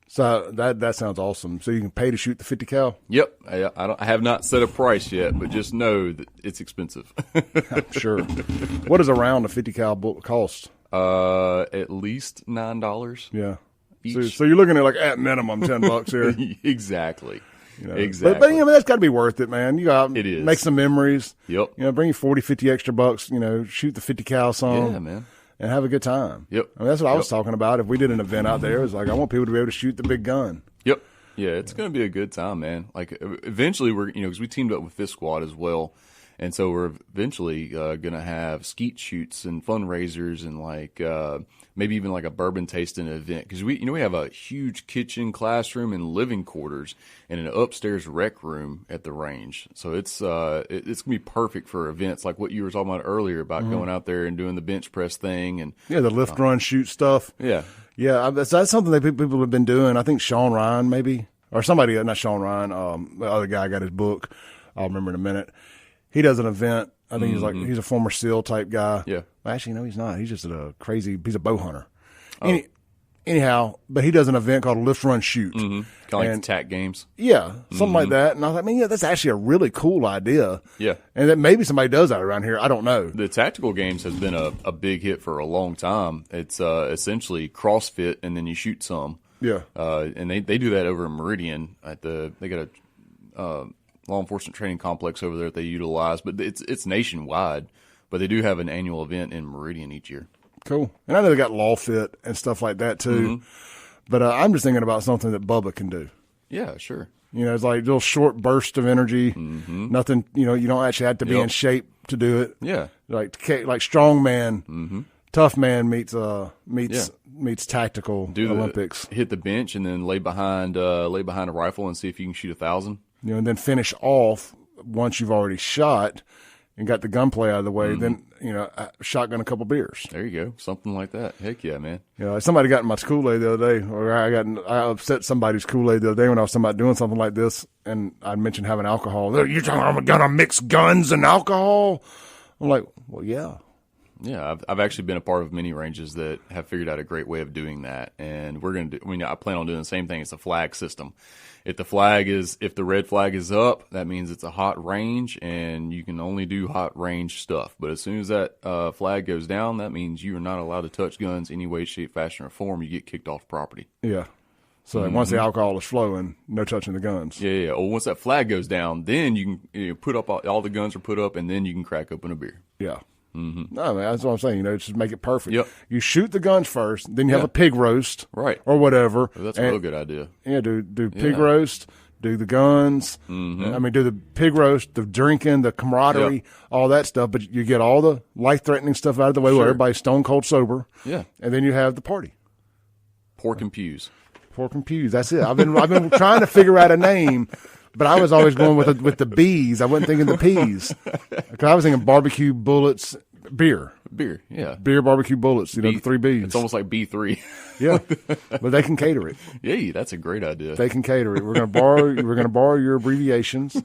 So that sounds awesome. So you can pay to shoot the 50 cal? Yep. I have not set a price yet, but just know that it's expensive. I'm sure. What does a round of 50 cal cost? At least $9. Yeah. So you're looking at like at minimum $10 here. Exactly. Exactly. But that's got to be worth it, man. You go out, it is. Make some memories. Yep. Bring you 40, 50 extra bucks. Shoot the 50 cal some. Yeah, man. And have a good time. Yep. I mean, that's what I was talking about. If we did an event out there, it was like, I want people to be able to shoot the big gun. Yep. Yeah, it's going to be a good time, man. Like, eventually we're, because we teamed up with Fist Squad as well. And so we're eventually going to have skeet shoots and fundraisers and like maybe even like a bourbon tasting event. Because we have a huge kitchen, classroom, and living quarters and an upstairs rec room at the range. So it's going to be perfect for events like what you were talking about earlier about going out there and doing the bench press thing. And the lift, run, shoot stuff. Yeah. Yeah, that's something that people have been doing. I think Sean Ryan maybe, or somebody, not Sean Ryan, the other guy got his book. I'll remember in a minute. He does an event. I think he's a former SEAL type guy. Yeah. Actually, no, he's not. He's just he's a bow hunter. Oh. Anyhow, but he does an event called Lift, Run, Shoot. Kind of like the TAC games. Yeah, something like that. And I was like, that's actually a really cool idea. Yeah. And that maybe somebody does that around here. I don't know. The tactical games has been a big hit for a long time. It's essentially CrossFit, and then you shoot some. Yeah. And they do that over in Meridian. They got a law enforcement training complex over there that they utilize, but it's nationwide. But they do have an annual event in Meridian each year. Cool. And I know they got Law Fit and stuff like that too. But I'm just thinking about something that Bubba can do. Yeah, sure. You know, it's like a little short burst of energy. Nothing, you know, you don't actually have to be in shape to do it. Yeah. Like strong man, tough man meets tactical Olympics. Hit the bench and then lay behind a rifle and see if you can shoot 1,000. You know, and then finish off once you've already shot and got the gunplay out of the way. Then, you know, shotgun a couple beers. There you go. Something like that. Heck yeah, man. You know, somebody got in my Kool-Aid the other day, or I upset somebody's Kool-Aid the other day when I was talking about doing something like this, and I mentioned having alcohol. You're talking about I'm gonna mix guns and alcohol? I'm like, well, yeah. Yeah, I've actually been a part of many ranges that have figured out a great way of doing that, and we're gonna do. I mean, I plan on doing the same thing. It's a flag system. If the red flag is up, that means it's a hot range, and you can only do hot range stuff. But as soon as that flag goes down, that means you are not allowed to touch guns any way, shape, fashion, or form. You get kicked off the property. Yeah. So once the alcohol is flowing, no touching the guns. Yeah. Well, once that flag goes down, then you can put up all the guns are put up, and then you can crack open a beer. Yeah. No, man, that's what I'm saying. You know, just make it perfect. Yep. You shoot the guns first, then you have a pig roast, right, or whatever. Oh, that's a real good idea. Yeah, do pig roast, do the guns. I mean, do the pig roast, the drinking, the camaraderie, all that stuff. But you get all the life-threatening stuff out of the way, where everybody's stone cold sober. Yeah, and then you have the party. Pork and pews. Pork and pews. That's it. I've been trying to figure out a name. But I was always going with the B's. I wasn't thinking the P's. Because I was thinking barbecue, bullets, beer. Beer, yeah. Beer, barbecue, bullets. You know, the 3 B's. It's almost like B3. Yeah, but they can cater it. Yeah, that's a great idea. They can cater it. We're gonna borrow your abbreviations,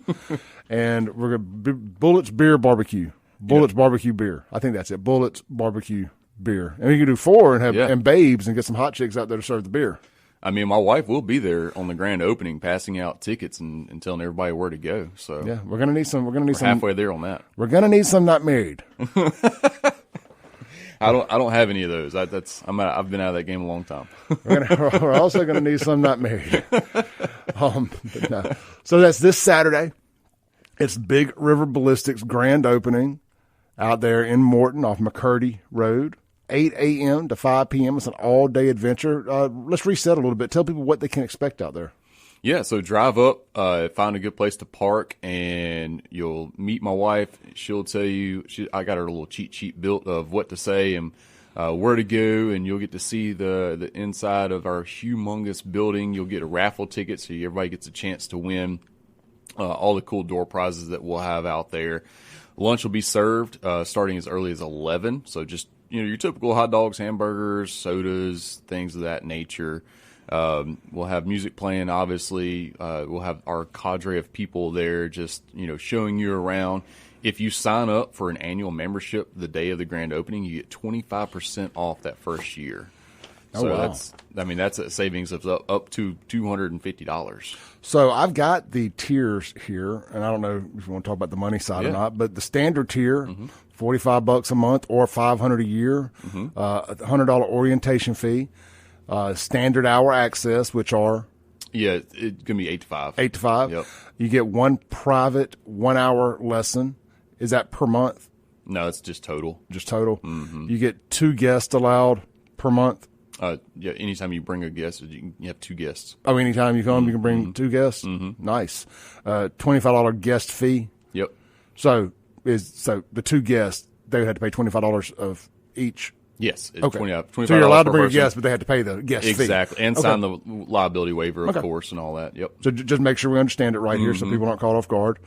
and we're gonna bullets, beer, barbecue. Bullets, barbecue, beer. I think that's it. Bullets, barbecue, beer. And you can do 4 and have and babes and get some hot chicks out there to serve the beer. I mean, my wife will be there on the grand opening, passing out tickets and telling everybody where to go. So yeah, we're gonna need some. We're halfway there on that. We're gonna need some not married. I don't have any of those. I've been out of that game a long time. We're also gonna need some not married. No. So that's this Saturday. It's Big River Ballistics grand opening out there in Morton off McCurdy Road. 8 a.m. to 5 p.m. It's an all-day adventure. Let's reset a little bit. Tell people what they can expect out there. Yeah, so drive up, find a good place to park, and you'll meet my wife. She'll tell you, I got her a little cheat sheet built of what to say and where to go, and you'll get to see the inside of our humongous building. You'll get a raffle ticket, so everybody gets a chance to win all the cool door prizes that we'll have out there. Lunch will be served starting as early as 11, so just your typical hot dogs, hamburgers, sodas, things of that nature. We'll have music playing, obviously. We'll have our cadre of people there just, showing you around. If you sign up for an annual membership the day of the grand opening, you get 25% off that first year. So wow. That's a savings of up to $250. So I've got the tiers here, and I don't know if you want to talk about the money side or not, but the standard tier, $45 a month or $500 a year, $100 orientation fee, standard hour access, which are? Yeah, it's going to be 8 to 5. 8 to 5? Yep. You get one private 1-hour lesson. Is that per month? No, it's just total. Just total? Mm-hmm. You get 2 guests allowed per month? Yeah, anytime you bring a guest, you have 2 guests. Oh, anytime you come, you can bring 2 guests? Mm-hmm. Nice. $25 guest fee? Yep. So the 2 guests, they would have to pay $25 of each? Yes. It's okay. $25 so you're allowed to bring a guest, but they have to pay the guest fee. Exactly. And sign the liability waiver, of course, and all that. Yep. So just make sure we understand it right here so people aren't caught off guard.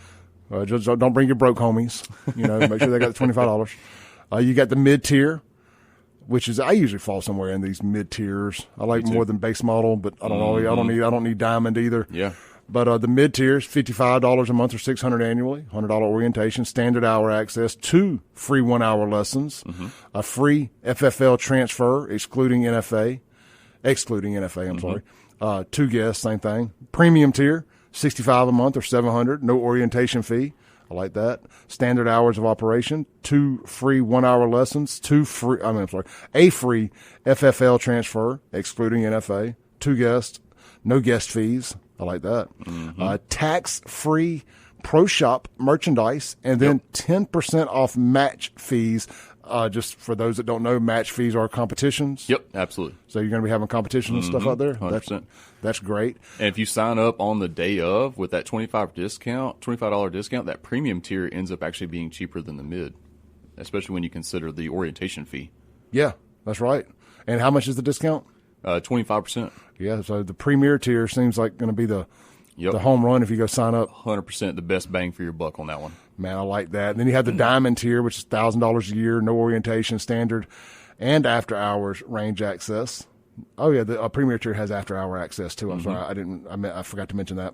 Just don't bring your broke homies. Make sure they got the $25. You got the mid-tier, which is I usually fall somewhere in these mid-tiers. I like more than base model, but I don't know. I don't need diamond either. Yeah. But the mid-tier is $55 a month or $600 annually, $100 orientation, standard hour access, 2 free 1-hour lessons, a free FFL transfer, excluding NFA, I'm sorry. 2 guests, same thing. Premium tier, $65 a month or $700, no orientation fee. I like that. Standard hours of operation, 2 free 1-hour lessons, a free FFL transfer, excluding NFA, 2 guests, no guest fees. I like that. Tax-free pro shop merchandise, and then 10% off match fees Just for those that don't know, match fees are competitions. Yep, absolutely. So you're going to be having competitions and stuff out there? 100%. That's great. And if you sign up on the day of with that $25 discount, that premium tier ends up actually being cheaper than the mid, especially when you consider the orientation fee. Yeah, that's right. And how much is the discount? 25%. Yeah, so the premier tier seems like going to be the home run if you go sign up. 100% the best bang for your buck on that one. Man, I like that. And then you have the diamond tier, which is $1,000 a year, no orientation, standard, and after hours range access. Oh yeah, the premier tier has after hour access too. I'm sorry, I forgot to mention that.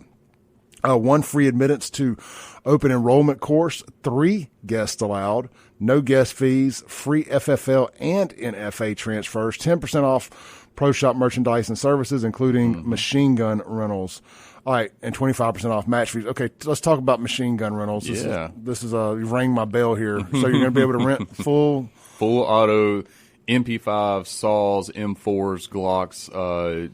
1 free admittance to open enrollment course, 3 guests allowed, no guest fees, free FFL and NFA transfers, 10% off pro shop merchandise and services, including machine gun rentals. All right, and 25% off match fees. Okay, let's talk about machine gun rentals. This is you rang my bell here. So you're going to be able to rent full auto MP5, saws, M4s, Glocks.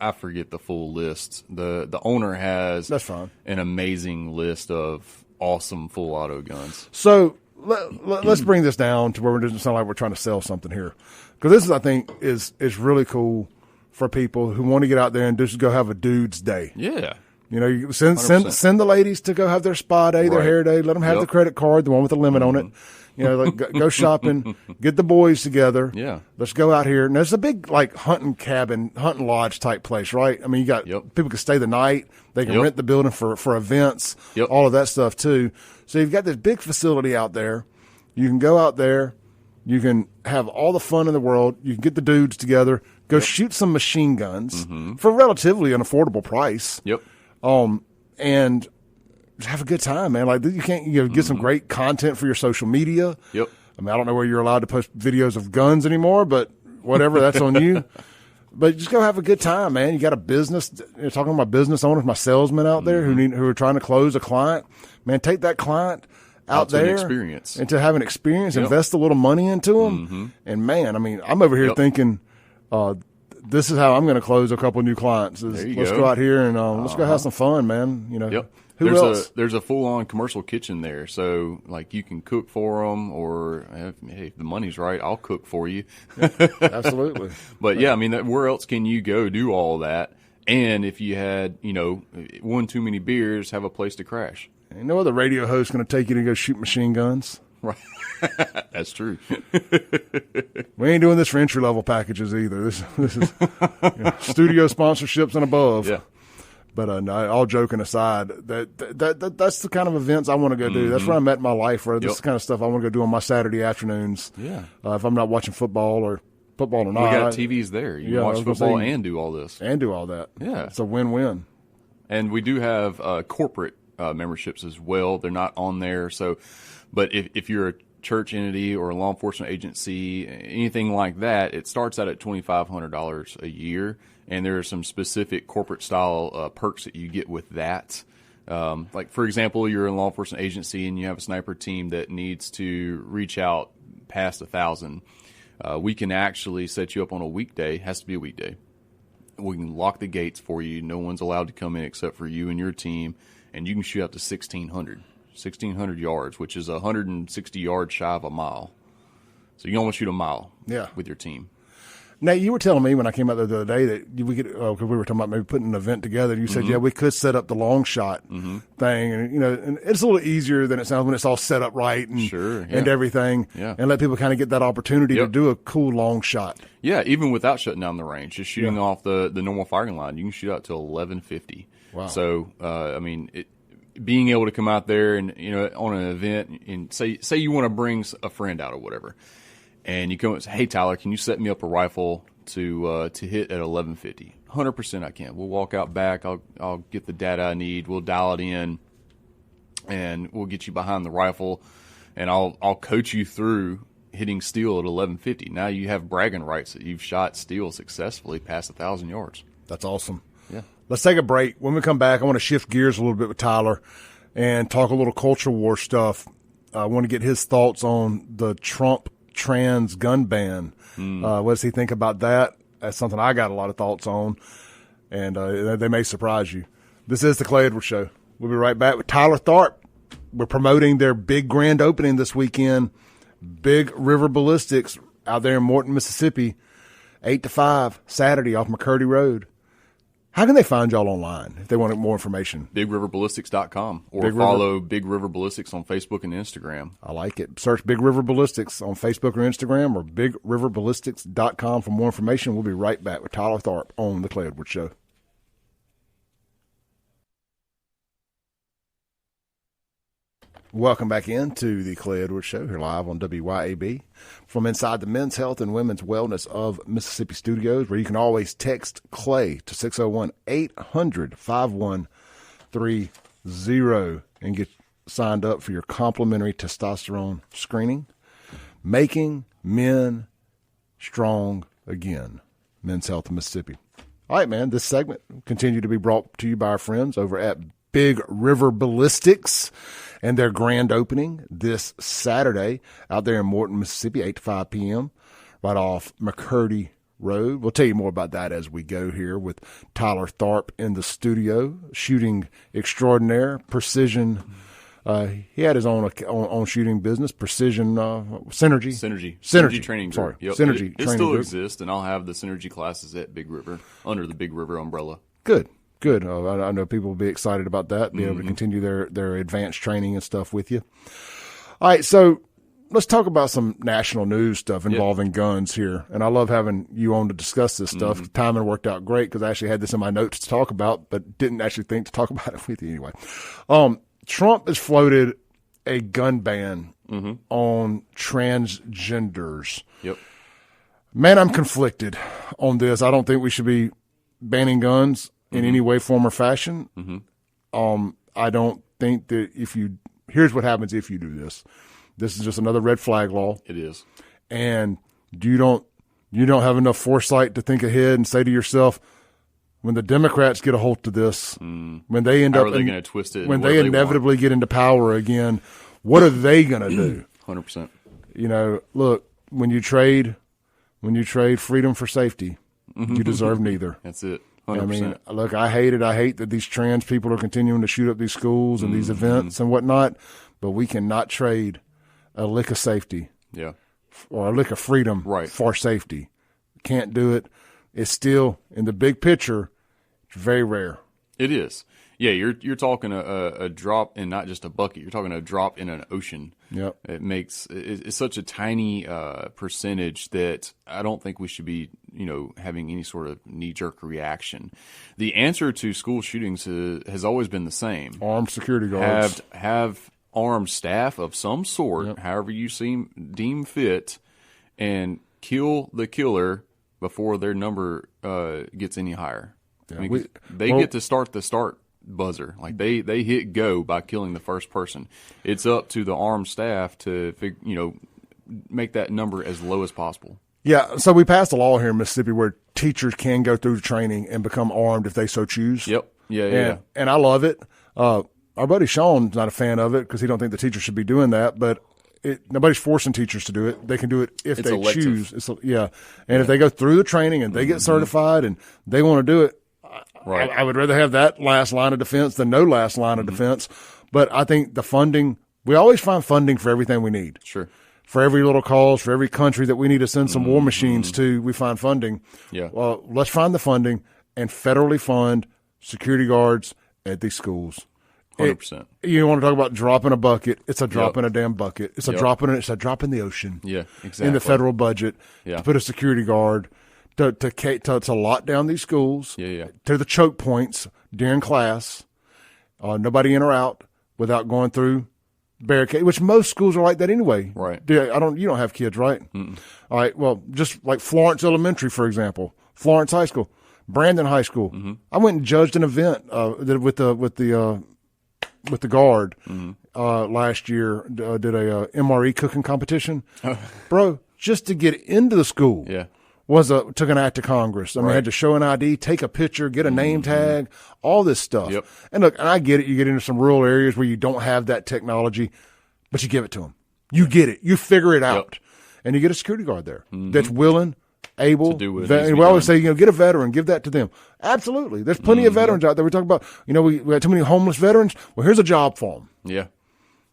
I forget the full list. The owner has that's fine. An amazing list of awesome full auto guns. So let's bring this down to where it doesn't sound like we're trying to sell something here, because this is, I think, is really cool for people who want to get out there and just go have a dude's day. Yeah. You know, you send the ladies to go have their spa day, their hair day. Let them have the credit card, the one with the limit on it. You know, like, go shopping, get the boys together. Yeah. Let's go out here. And there's a big, like, hunting lodge type place, right? I mean, you got people can stay the night. They can rent the building for events, all of that stuff too. So you've got this big facility out there. You can go out there. You can have all the fun in the world. You can get the dudes together, go shoot some machine guns for relatively an affordable price. And just have a good time, man. Like, you can't get some great content for your social media. I mean, I don't know where you're allowed to post videos of guns anymore, but whatever, that's on you. But just go have a good time, man. You got a business. You're talking about business owners, my salesmen out there who are trying to close a client. Man, take that client out there and to have an experience, invest a little money into them. And man, I mean, I'm over here thinking, this is how I'm going to close a couple of new clients. Let's go out here and let's go have some fun, man. You know, who else? There's a full-on commercial kitchen there, so like you can cook for them, or hey, if the money's right, I'll cook for you. Absolutely. But yeah, I mean, where else can you go do all that? And if you had, one too many beers, have a place to crash. Ain't no other radio host going to take you to go shoot machine guns. Right. That's true. We ain't doing this for entry-level packages either. This is studio sponsorships and above. Yeah. But no, all joking aside, that's the kind of events I want to go do. That's where I'm at in my life. Where this is the kind of stuff I want to go do on my Saturday afternoons. Yeah. If I'm not watching football or not. We got TVs there. You can watch football and do all this. And do all that. Yeah. It's a win-win. And we do have corporate memberships as well. They're not on there. So, but if you're a church entity or a law enforcement agency, anything like that, it starts out at $2,500 a year. And there are some specific corporate style perks that you get with that. Like, for example, you're a law enforcement agency and you have a sniper team that needs to reach out past 1,000. We can actually set you up on a weekday. It has to be a weekday. We can lock the gates for you. No one's allowed to come in except for you and your team. And you can shoot out to 1,600 yards, which is 160 yards shy of a mile. So you can almost shoot a mile with your team. Now, you were telling me when I came out there the other day that we could, because we were talking about maybe putting an event together. And you said, we could set up the long shot thing, and and it's a little easier than it sounds when it's all set up right and and everything, and let people kind of get that opportunity to do a cool long shot. Yeah, even without shutting down the range, just shooting off the normal firing line, you can shoot out to 1150. Wow. So, I mean, being able to come out there and on an event and say you want to bring a friend out or whatever. And you come and say, hey, Tyler, can you set me up a rifle to hit at 1150? 100% I can. We'll walk out back. I'll get the data I need. We'll dial it in, and we'll get you behind the rifle, and I'll coach you through hitting steel at 1150. Now you have bragging rights that you've shot steel successfully past 1,000 yards. That's awesome. Yeah. Let's take a break. When we come back, I want to shift gears a little bit with Tyler and talk a little culture war stuff. I want to get his thoughts on the Trump trans gun ban. What does he think about that? That's something I got a lot of thoughts on, and they may surprise you. This is the Clay Edwards Show. We'll be right back with Tyler Tharp. We're promoting their big grand opening this weekend. Big River Ballistics out there in Morton, Mississippi, 8 to 5, Saturday off McCurdy Road. How can they find y'all online if they want more information? BigRiverBallistics.com or follow Big River Ballistics on Facebook and Instagram. I like it. Search Big River Ballistics on Facebook or Instagram or BigRiverBallistics.com for more information. We'll be right back with Tyler Tharp on The Clay Edwards Show. Welcome back into the Clay Edwards Show here live on WYAB from inside the Men's Health and Women's Wellness of Mississippi Studios, where you can always text Clay to 601-800-5130 and get signed up for your complimentary testosterone screening. Making men strong again. Men's Health of Mississippi. All right, man, this segment continue to be brought to you by our friends over at Big River Ballistics and their grand opening this Saturday out there in Morton, Mississippi, 8 to 5 p.m., right off McCurdy Road. We'll tell you more about that as we go here with Tyler Tharp in the studio, shooting extraordinaire, precision. He had his own shooting business, Precision Synergy Training Group. Sorry, Yep. Synergy It Training still Group. exists, and I'll have the Synergy classes at Big River, under the Big River umbrella. Good. I know people will be excited about that, be able to continue their advanced training and stuff with you. All right, so let's talk about some national news stuff involving guns here. And I love having you on to discuss this stuff. The timing worked out great because I actually had this in my notes to talk about, but didn't actually think to talk about it with you anyway. Trump has floated a gun ban on transgenders. Yep. Man, I'm conflicted on this. I don't think we should be banning guns in any way, form, or fashion. I don't think that here's what happens if you do this. This is just another red flag law. It is. And you don't have enough foresight to think ahead and say to yourself, when the Democrats get a hold of this, when they end up, how are they going to twist it? When they inevitably get into power again, what are they going to do? 100%. You know, look, when you trade freedom for safety, you deserve neither. That's it. 100%. I mean, look, I hate that these trans people are continuing to shoot up these schools and these events and whatnot, but we cannot trade a lick of safety or a lick of freedom for safety. Can't do it. It's still, in the big picture, it's very rare. It is. Yeah, you're talking a drop in not just a bucket. You're talking a drop in an ocean. Yep. It's such a tiny percentage that I don't think we should be, having any sort of knee-jerk reaction. The answer to school shootings has always been the same. Armed security guards. Have armed staff of some sort, however you deem fit, and kill the killer before their number gets any higher. Yeah, I mean, they get to start the start buzzer. Like they hit go by killing the first person. It's up to the armed staff to make that number as low as possible. Yeah, so we passed a law here in Mississippi where teachers can go through training and become armed if they so choose. Yep. Yeah. And I love it. Our buddy Sean's not a fan of it because he don't think the teachers should be doing that, but nobody's forcing teachers to do it. They can do it if they choose. If they go through the training and they get certified and they want to do it, I would rather have that last line of defense than no last line of defense. But I think the funding, we always find funding for everything we need. Sure. For every little cause, for every country that we need to send some war machines to, we find funding. Yeah. Well, let's find the funding and federally fund security guards at these schools. 100%. You want to talk about dropping a bucket? It's a drop in a damn bucket. It's a drop in the ocean. Yeah, exactly. In the federal budget to put a security guard to lock down these schools. To the choke points during class. Nobody in or out without going through barricade. Which most schools are like that anyway. Right. You don't have kids, right? Mm-mm. All right. Well, just like Florence Elementary, for example, Florence High School, Brandon High School. Mm-hmm. I went and judged an event with the guard last year, did a MRE cooking competition. Bro, just to get into the school took an act of Congress. I mean, I had to show an ID, take a picture, get a name tag, all this stuff. Yep. And look, and I get it. You get into some rural areas where you don't have that technology, but you give it to them. You get it. You figure it out. And you get a security guard there that's willing, able to do what we always say, get a veteran, give that to them. Absolutely. There's plenty of veterans out there. We talk about, we got too many homeless veterans. Well, here's a job for them. Yeah.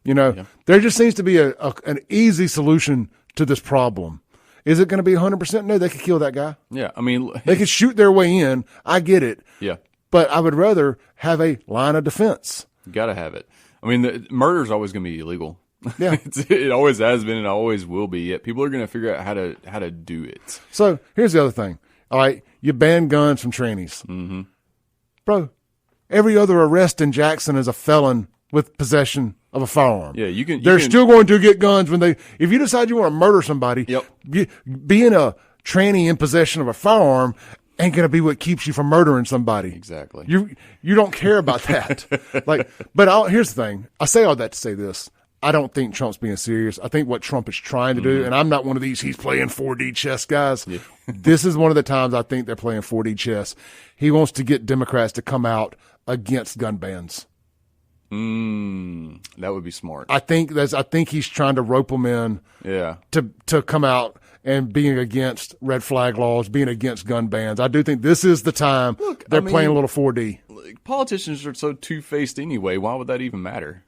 There just seems to be an easy solution to this problem. Is it going to be 100%? No, they could kill that guy. Yeah, I mean, they could shoot their way in. I get it. Yeah. But I would rather have a line of defense. You got to have it. I mean, murder is always going to be illegal. Yeah. It always has been and always will be. Yet people are going to figure out how to do it. So here's the other thing. All right, you ban guns from trannies. Mm-hmm. Bro, every other arrest in Jackson is a felon with possession of a firearm. Yeah, They're still going to get guns if you decide you want to murder somebody. Yep. Being a tranny in possession of a firearm ain't going to be what keeps you from murdering somebody. Exactly. You don't care about that. But here's the thing. I say all that to say this. I don't think Trump's being serious. I think what Trump is trying to do, and I'm not one of these he's playing 4D chess guys. Yeah. This is one of the times I think they're playing 4D chess. He wants to get Democrats to come out against gun bans. That would be smart. I think he's trying to rope them in. Yeah. To come out and being against red flag laws, being against gun bans. I do think this is the time they're playing a little 4D. Politicians are so two-faced anyway. Why would that even matter?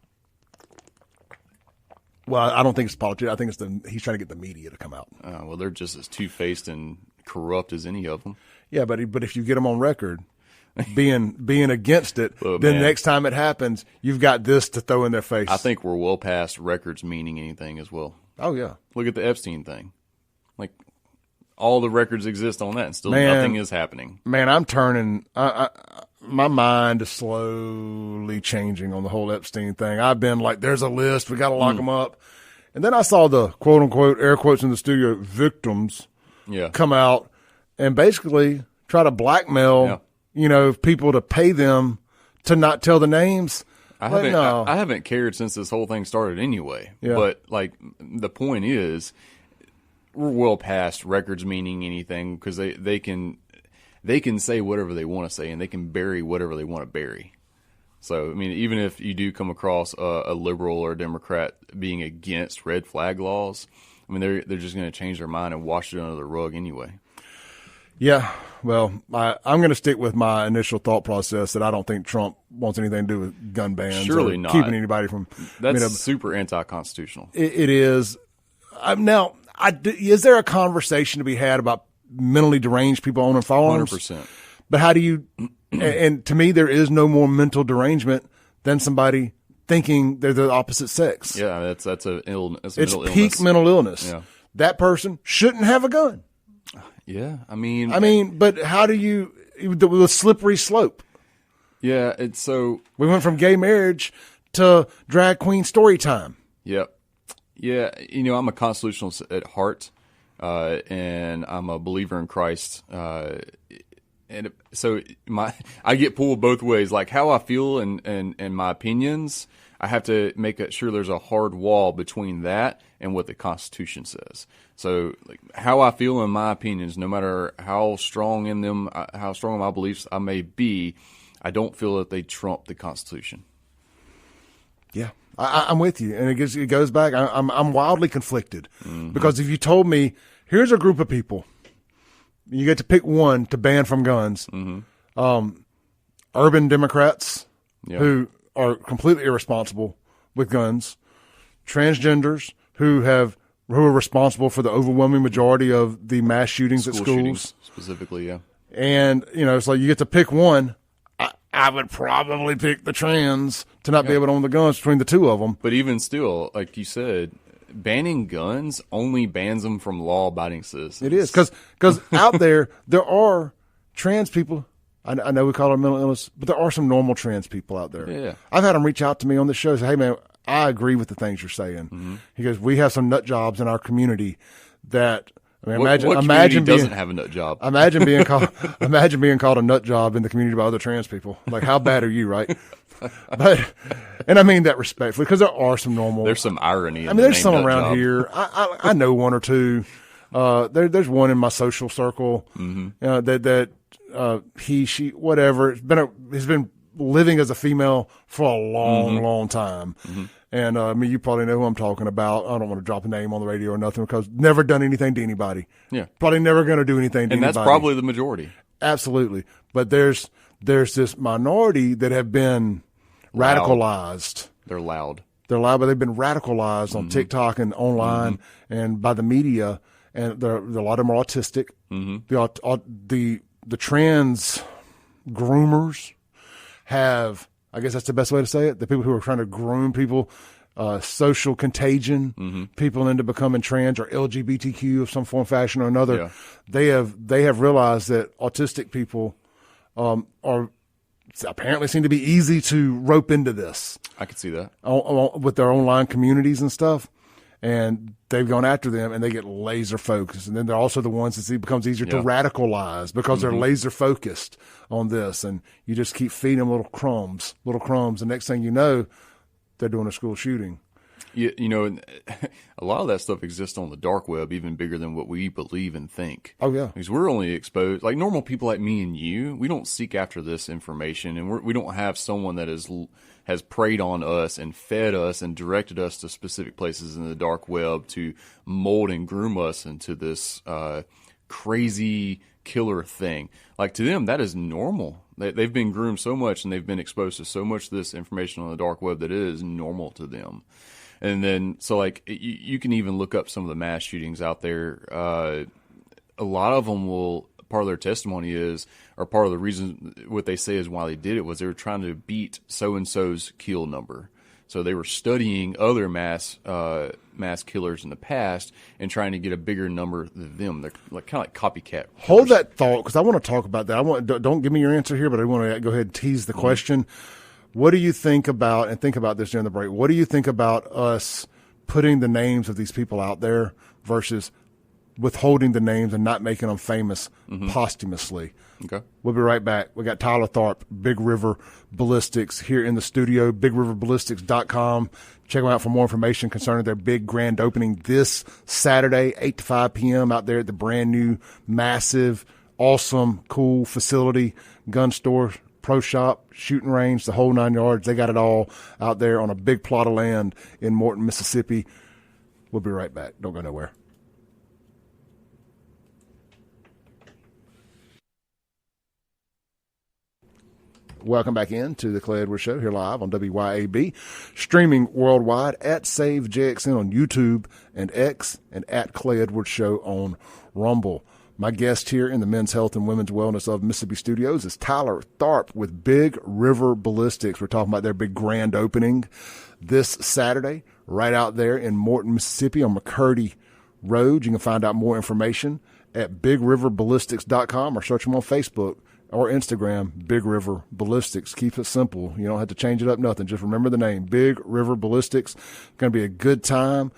Well, I don't think it's politics. I think he's trying to get the media to come out. Well, they're just as two-faced and corrupt as any of them. Yeah, but if you get them on record being against it, then next time it happens, you've got this to throw in their face. I think we're well past records meaning anything as well. Oh, yeah. Look at the Epstein thing. Like, all the records exist on that, and still nothing is happening. Man, I'm turning my mind is slowly changing on the whole Epstein thing. I've been like, there's a list. We got to lock them up. And then I saw the quote unquote, air quotes in the studio, victims come out and basically try to blackmail, people to pay them to not tell the names. I haven't cared since this whole thing started anyway. Yeah. But the point is, we're well past records meaning anything because they can say whatever they want to say, and they can bury whatever they want to bury. So, I mean, even if you do come across a liberal or a Democrat being against red flag laws, I mean, they're just going to change their mind and wash it under the rug anyway. Yeah, well, I'm going to stick with my initial thought process that I don't think Trump wants anything to do with gun bans. Surely not. Keeping anybody from. That's super anti-constitutional. It is. Now, is there a conversation to be had about mentally deranged people owning firearms? 100%. But how do you, and to me, there is no more mental derangement than somebody thinking they're the opposite sex. Yeah, that's a mental illness. It's peak mental illness. Yeah. That person shouldn't have a gun. Yeah, I mean, but how do you, the slippery slope? Yeah, it's so. We went from gay marriage to drag queen story time. Yep. Yeah, I'm a constitutionalist at heart. And I'm a believer in Christ. And so I get pulled both ways. Like how I feel and my opinions, I have to make sure there's a hard wall between that and what the Constitution says. So how I feel in my opinions, no matter how strong in them, how strong in my beliefs I may be, I don't feel that they trump the Constitution. Yeah. I'm with you, and it goes back. I'm wildly conflicted because if you told me here's a group of people, you get to pick one to ban from guns, urban Democrats who are completely irresponsible with guns, transgenders who are responsible for the overwhelming majority of the mass shootings at schools, shootings specifically, yeah. And it's like you get to pick one. I would probably pick the trans to not be able to own the guns between the two of them. But even still, like you said, banning guns only bans them from law-abiding citizens. It is because out there are trans people. I know we call it mental illness, but there are some normal trans people out there. Yeah, I've had them reach out to me on the show and say, "Hey, man, I agree with the things you're saying." Mm-hmm. He goes, "We have some nut jobs in our community that." I mean, imagine doesn't have a nut job. Imagine being called a nut job in the community by other trans people. Like, how bad are you, right? And I mean that respectfully because there are some normal. There's some irony. There's some around here. I know one or two. There's one in my social circle that he, she, whatever. Has been living as a female for a long time. Mm-hmm. And you probably know who I'm talking about. I don't want to drop a name on the radio or nothing because never done anything to anybody. Yeah. Probably never going to do anything to anybody. And that's probably the majority. Absolutely. But there's this minority that have been radicalized. They're loud. They're live, but they've been radicalized on TikTok and online and by the media. And a lot of them are autistic. The trans groomers have, I guess that's the best way to say it, the people who are trying to groom people, social contagion, people into becoming trans or LGBTQ of some form, fashion, or another. Yeah. They have realized that autistic people are apparently seem to be easy to rope into this. I could see that. With their online communities and stuff. And they've gone after them, and they get laser focused. And then they're also the ones that it becomes easier to radicalize because they're laser focused on this. And you just keep feeding them little crumbs. The next thing you know, they're doing a school shooting. You know, a lot of that stuff exists on the dark web, even bigger than what we believe and think. Oh, yeah. Because we're only exposed, like normal people like me and you, we don't seek after this information, and we don't have someone that has preyed on us and fed us and directed us to specific places in the dark web to mold and groom us into this crazy killer thing. Like, to them, that is normal. They've been groomed so much, and they've been exposed to so much of this information on the dark web that it is normal to them. And then, so like, you can even look up some of the mass shootings out there. A lot of them part of their testimony is, or part of the reason, what they say is why they did it was they were trying to beat so-and-so's kill number. So they were studying other mass killers in the past and trying to get a bigger number than them. They're like kind of like copycat killers. Hold that thought, because I want to talk about that. Don't give me your answer here, but I want to go ahead and tease the question. What do you think about, and think about this during the break, what do you think about us putting the names of these people out there versus withholding the names and not making them famous posthumously? Okay. We'll be right back. We got Tyler Tharp, Big River Ballistics, here in the studio, bigriverballistics.com. Check them out for more information concerning their big grand opening this Saturday, 8 to 5 p.m. out there at the brand new, massive, awesome, cool facility, gun store, pro shop, shooting range, the whole 9 yards. They got it all out there on a big plot of land in Morton, Mississippi. We'll be right back. Don't go nowhere. Welcome back in to the Clay Edwards Show here live on WYAB, streaming worldwide at Save JXN on YouTube and X, and at Clay Edwards Show on Rumble. My guest here in the Men's Health and Women's Wellness of Mississippi Studios is Tyler Tharp with Big River Ballistics. We're talking about their big grand opening this Saturday right out there in Morton, Mississippi on McCurdy Road. You can find out more information at bigriverballistics.com or search them on Facebook or Instagram, Big River Ballistics. Keep it simple. You don't have to change it up, nothing. Just remember the name, Big River Ballistics. Going to be a good time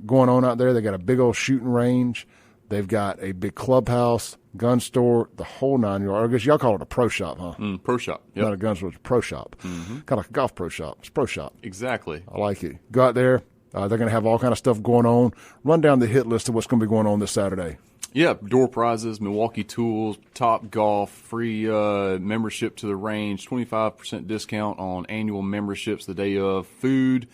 going on out there. They got a big old shooting range. They've got a big clubhouse, gun store, the whole 9 yards. I guess y'all call it a pro shop, huh? Pro shop. Yep. Not a gun store, it's a pro shop. Kind of like a golf pro shop. It's a pro shop. Exactly. I like it. Go out there. They're going to have all kind of stuff going on. Run down the hit list of what's going to be going on this Saturday. Yeah, door prizes, Milwaukee Tools, Top Golf, free membership to the range, 25% discount on annual memberships the day of, food,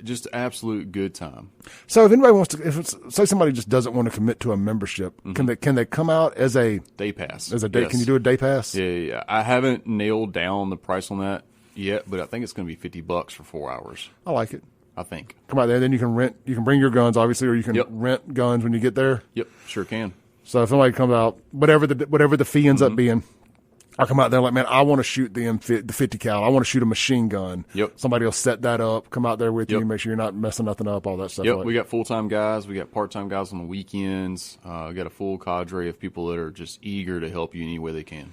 just absolute good time. So if anybody wants to, say somebody just doesn't want to commit to a membership, can they come out as a day pass? As a day, yes. Can you do a day pass? Yeah. I haven't nailed down the price on that yet, but I think it's going to be $50 for 4 hours. I like it. I think. Come out there, then you can rent. You can bring your guns, obviously, or you can rent guns when you get there. Yep, sure can. So if somebody comes out, whatever the fee ends up being, I come out there like, man, I want to shoot the 50 cal. I want to shoot a machine gun. Yep. Somebody will set that up. Come out there with you. Make sure you're not messing nothing up. All that stuff. Yep. We got full-time guys. We got part-time guys on the weekends. We got a full cadre of people that are just eager to help you any way they can.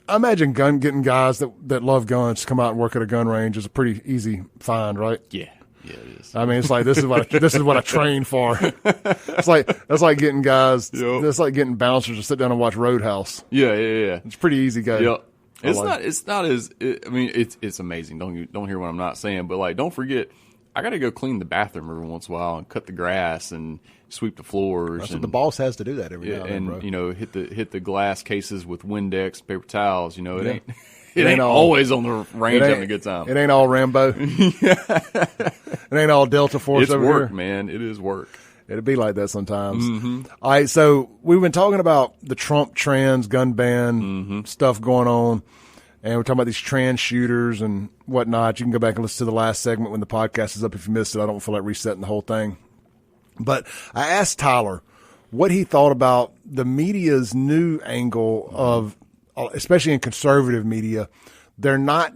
I imagine getting guys that love guns to come out and work at a gun range is a pretty easy find, right? Yeah. Yeah, it is. I mean, it's like this is what I train for. That's like getting guys. Yep. That's like getting bouncers to sit down and watch Roadhouse. Yeah. It's pretty easy, guys. Yep. It's not as. I mean, it's amazing. Don't hear what I'm not saying, but like, don't forget, I got to go clean the bathroom every once in a while and cut the grass and sweep the floors. That's what the boss has to do that every now and then, bro. You know, hit the glass cases with Windex, paper towels. You know, it ain't always on the range having a good time. It ain't all Rambo. It ain't all Delta Force it's over work, here. man. It is work. It'd be like that sometimes. All right, so we've been talking about the Trump trans gun ban stuff going on. And we're talking about these trans shooters and whatnot. You can go back and listen to the last segment when the podcast is up if you missed it. I don't feel like resetting the whole thing. But I asked Tyler what he thought about the media's new angle of, especially in conservative media, they're not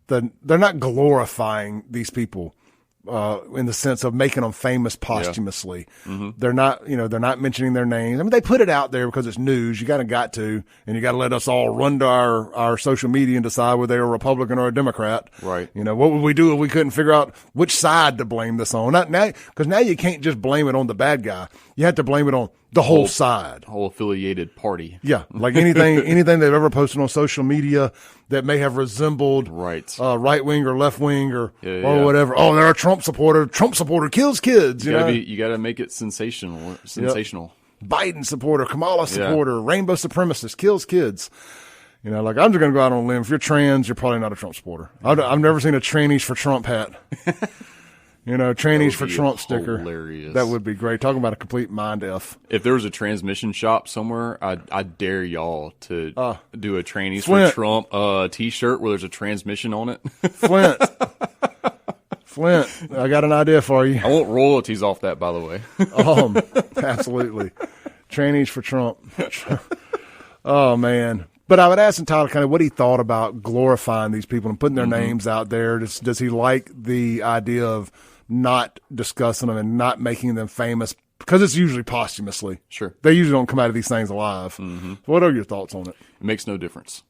they're not glorifying these people in the sense of making them famous posthumously. Yeah. They're not mentioning their names. I mean, they put it out there because it's news. You got to, and you got to let us all run to our social media and decide whether they're a Republican or a Democrat. Right. What would we do if we couldn't figure out which side to blame this on? Because now you can't just blame it on the bad guy. You have to blame it on the whole side. Whole affiliated party. Yeah. Like anything they've ever posted on social media that may have resembled right wing or left wing or whatever. Oh, they're a Trump supporter. Trump supporter kills kids. You got to make it sensational. Sensational. Yep. Biden supporter, Kamala supporter, rainbow supremacist kills kids. Like I'm just going to go out on a limb. If you're trans, you're probably not a Trump supporter. I've never seen a trannies for Trump hat. Trannies for Trump sticker. Hilarious. That would be great. Talking about a complete mind F. If there was a transmission shop somewhere, I dare y'all to do a trannies for Trump T-shirt where there's a transmission on it. Flint, I got an idea for you. I want royalties off that, by the way. Absolutely. Trannies for Trump. Oh, man. But I would ask him, Tyler, kind of what he thought about glorifying these people and putting their names out there. Does he like the idea of not discussing them and not making them famous? Because it's usually posthumously. Sure. They usually don't come out of these things alive. What are your thoughts on it? It makes no difference.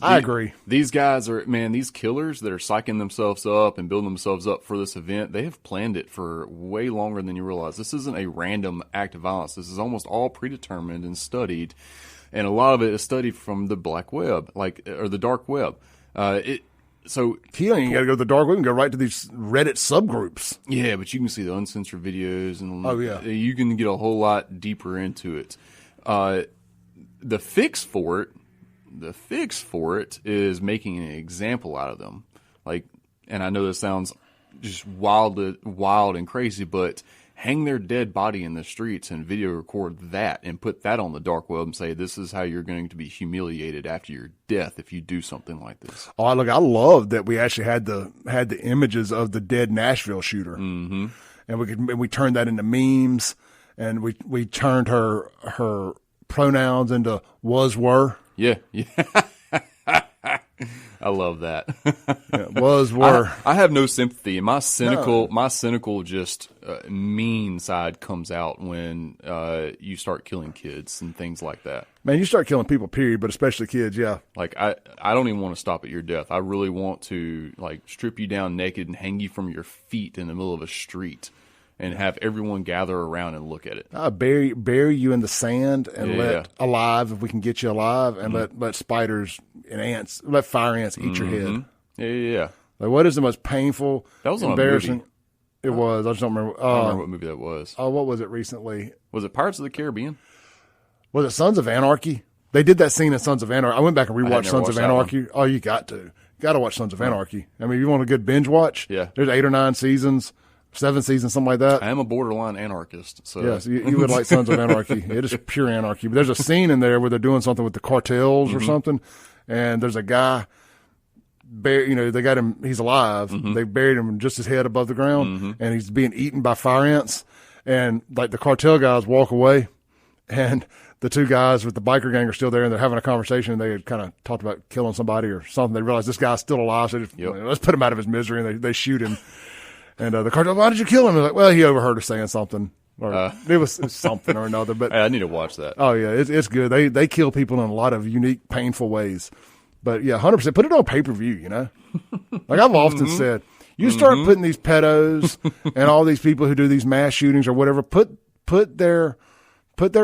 I agree. These guys these killers that are psyching themselves up and building themselves up for this event, they have planned it for way longer than you realize. This isn't a random act of violence. This is almost all predetermined and studied. And a lot of it is studied from the black web, or the dark web. You don't even got to go to the dark web. You can go right to these Reddit subgroups. Yeah, but you can see the uncensored videos, and you can get a whole lot deeper into it. The fix for it is making an example out of them. And I know this sounds just wild and crazy, but hang their dead body in the streets and video record that and put that on the dark web and say, this is how you're going to be humiliated after your death if you do something like this. Oh, look, I love that we actually had the images of the dead Nashville shooter. Mm-hmm. And we turned that into memes, and we turned her pronouns into was-were. Yeah. I love that. Were. I have no sympathy. My cynical just mean side comes out when you start killing kids and things like that. Man, you start killing people, period, but especially kids, yeah. I don't even want to stop at your death. I really want to strip you down naked and hang you from your feet in the middle of a street and have everyone gather around and look at it. Bury you in the sand and let alive, if we can get you alive, and let spiders and ants, let fire ants eat your head. Yeah. What is the most painful, that was embarrassing? On a movie. It was. I just don't remember. I don't remember what movie that was. Oh, what was it recently? Was it Pirates of the Caribbean? Was it Sons of Anarchy? They did that scene in Sons of Anarchy. I went back and rewatched Sons of Anarchy. Oh, you got to watch Sons of Anarchy. I mean, if you want a good binge watch, there's 8 or 9 seasons. 7 seasons, something like that. I am a borderline anarchist. So yes, you would like Sons of Anarchy. It is pure anarchy. But there's a scene in there where they're doing something with the cartels or something, and there's a guy, they got him, he's alive. They buried him just his head above the ground, and he's being eaten by fire ants. And the cartel guys walk away, and the 2 guys with the biker gang are still there, and they're having a conversation, and they had kind of talked about killing somebody or something. They realize this guy's still alive, so let's put him out of his misery, and they shoot him. And the cartel, why did you kill him? They're like, well, he overheard us saying something. Or it was something or another. But I need to watch that. Oh, yeah, it's good. They kill people in a lot of unique, painful ways. But, yeah, 100%. Put it on pay-per-view, Like I've often said, you start putting these pedos and all these people who do these mass shootings or whatever, put their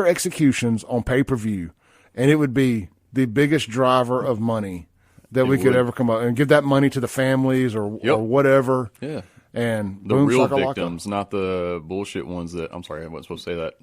executions on pay-per-view, and it would be the biggest driver of money that we could ever come up. And give that money to the families or whatever. Yeah. And the boom, real victims, not the bullshit ones that, I'm sorry, I wasn't supposed to say that.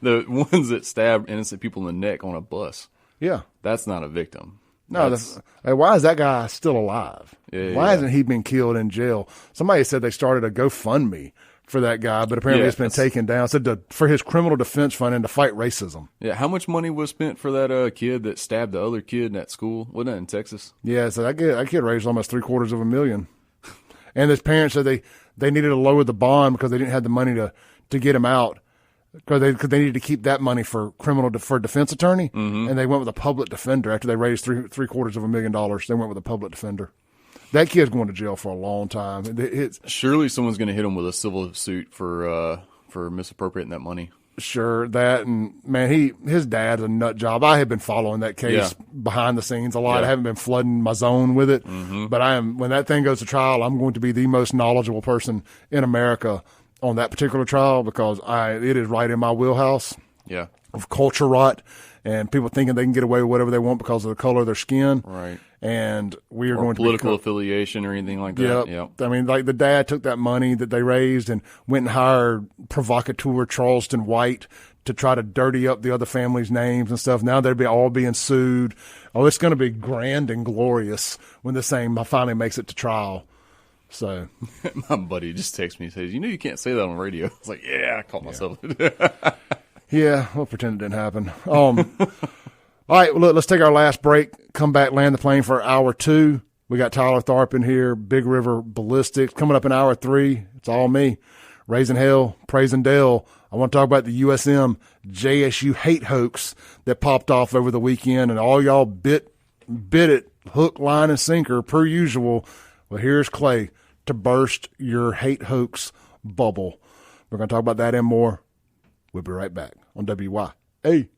The ones that stab innocent people in the neck on a bus. Yeah. That's not a victim. No, why is that guy still alive? Why hasn't he been killed in jail? Somebody said they started a GoFundMe for that guy, but apparently it's been taken down. Said for his criminal defense fund and to fight racism. Yeah, how much money was spent for that kid that stabbed the other kid in that school? Wasn't that in Texas? Yeah, so that kid raised almost $750,000. And his parents said they needed to lower the bond because they didn't have the money to get him out. Because they needed to keep that money for defense attorney, and they went with a public defender after they raised $750,000. They went with a public defender. That kid's going to jail for a long time. Surely someone's going to hit him with a civil suit for misappropriating that money. Sure, that, and man, his dad's a nut job. I have been following that case behind the scenes a lot. I haven't been flooding my zone with it, but when that thing goes to trial, I'm going to be the most knowledgeable person in America on that particular trial because it is right in my wheelhouse. Yeah, of culture rot and people thinking they can get away with whatever they want because of the color of their skin. Right. And we are or going political affiliation or anything like that. Yep. I mean, like the dad took that money that they raised and went and hired provocateur Charleston White to try to dirty up the other family's names and stuff. Now they're all being sued. Oh, it's going to be grand and glorious when this thing finally makes it to trial. So my buddy just texted me and says, you can't say that on radio. I was like, I caught myself. Yeah, we'll pretend it didn't happen. All right, well, look, let's take our last break, come back, land the plane for hour 2. We got Tyler Tharp in here, Big River Ballistics. Coming up in hour 3, it's all me, raising hell, praising Dale. I want to talk about the USM JSU hate hoax that popped off over the weekend, and all y'all bit it, hook, line, and sinker, per usual. Well, here's Clay to burst your hate hoax bubble. We're going to talk about that and more. We'll be right back on WYAB.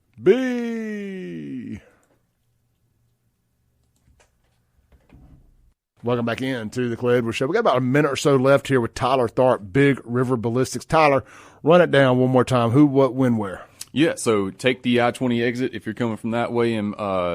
Welcome back in to the Clay Edwards Show. We got about a minute or so left here with Tyler Tharp, Big River Ballistics. Tyler, run it down one more time. Who, what, when, where? Yeah, so take the I-20 exit if you're coming from that way in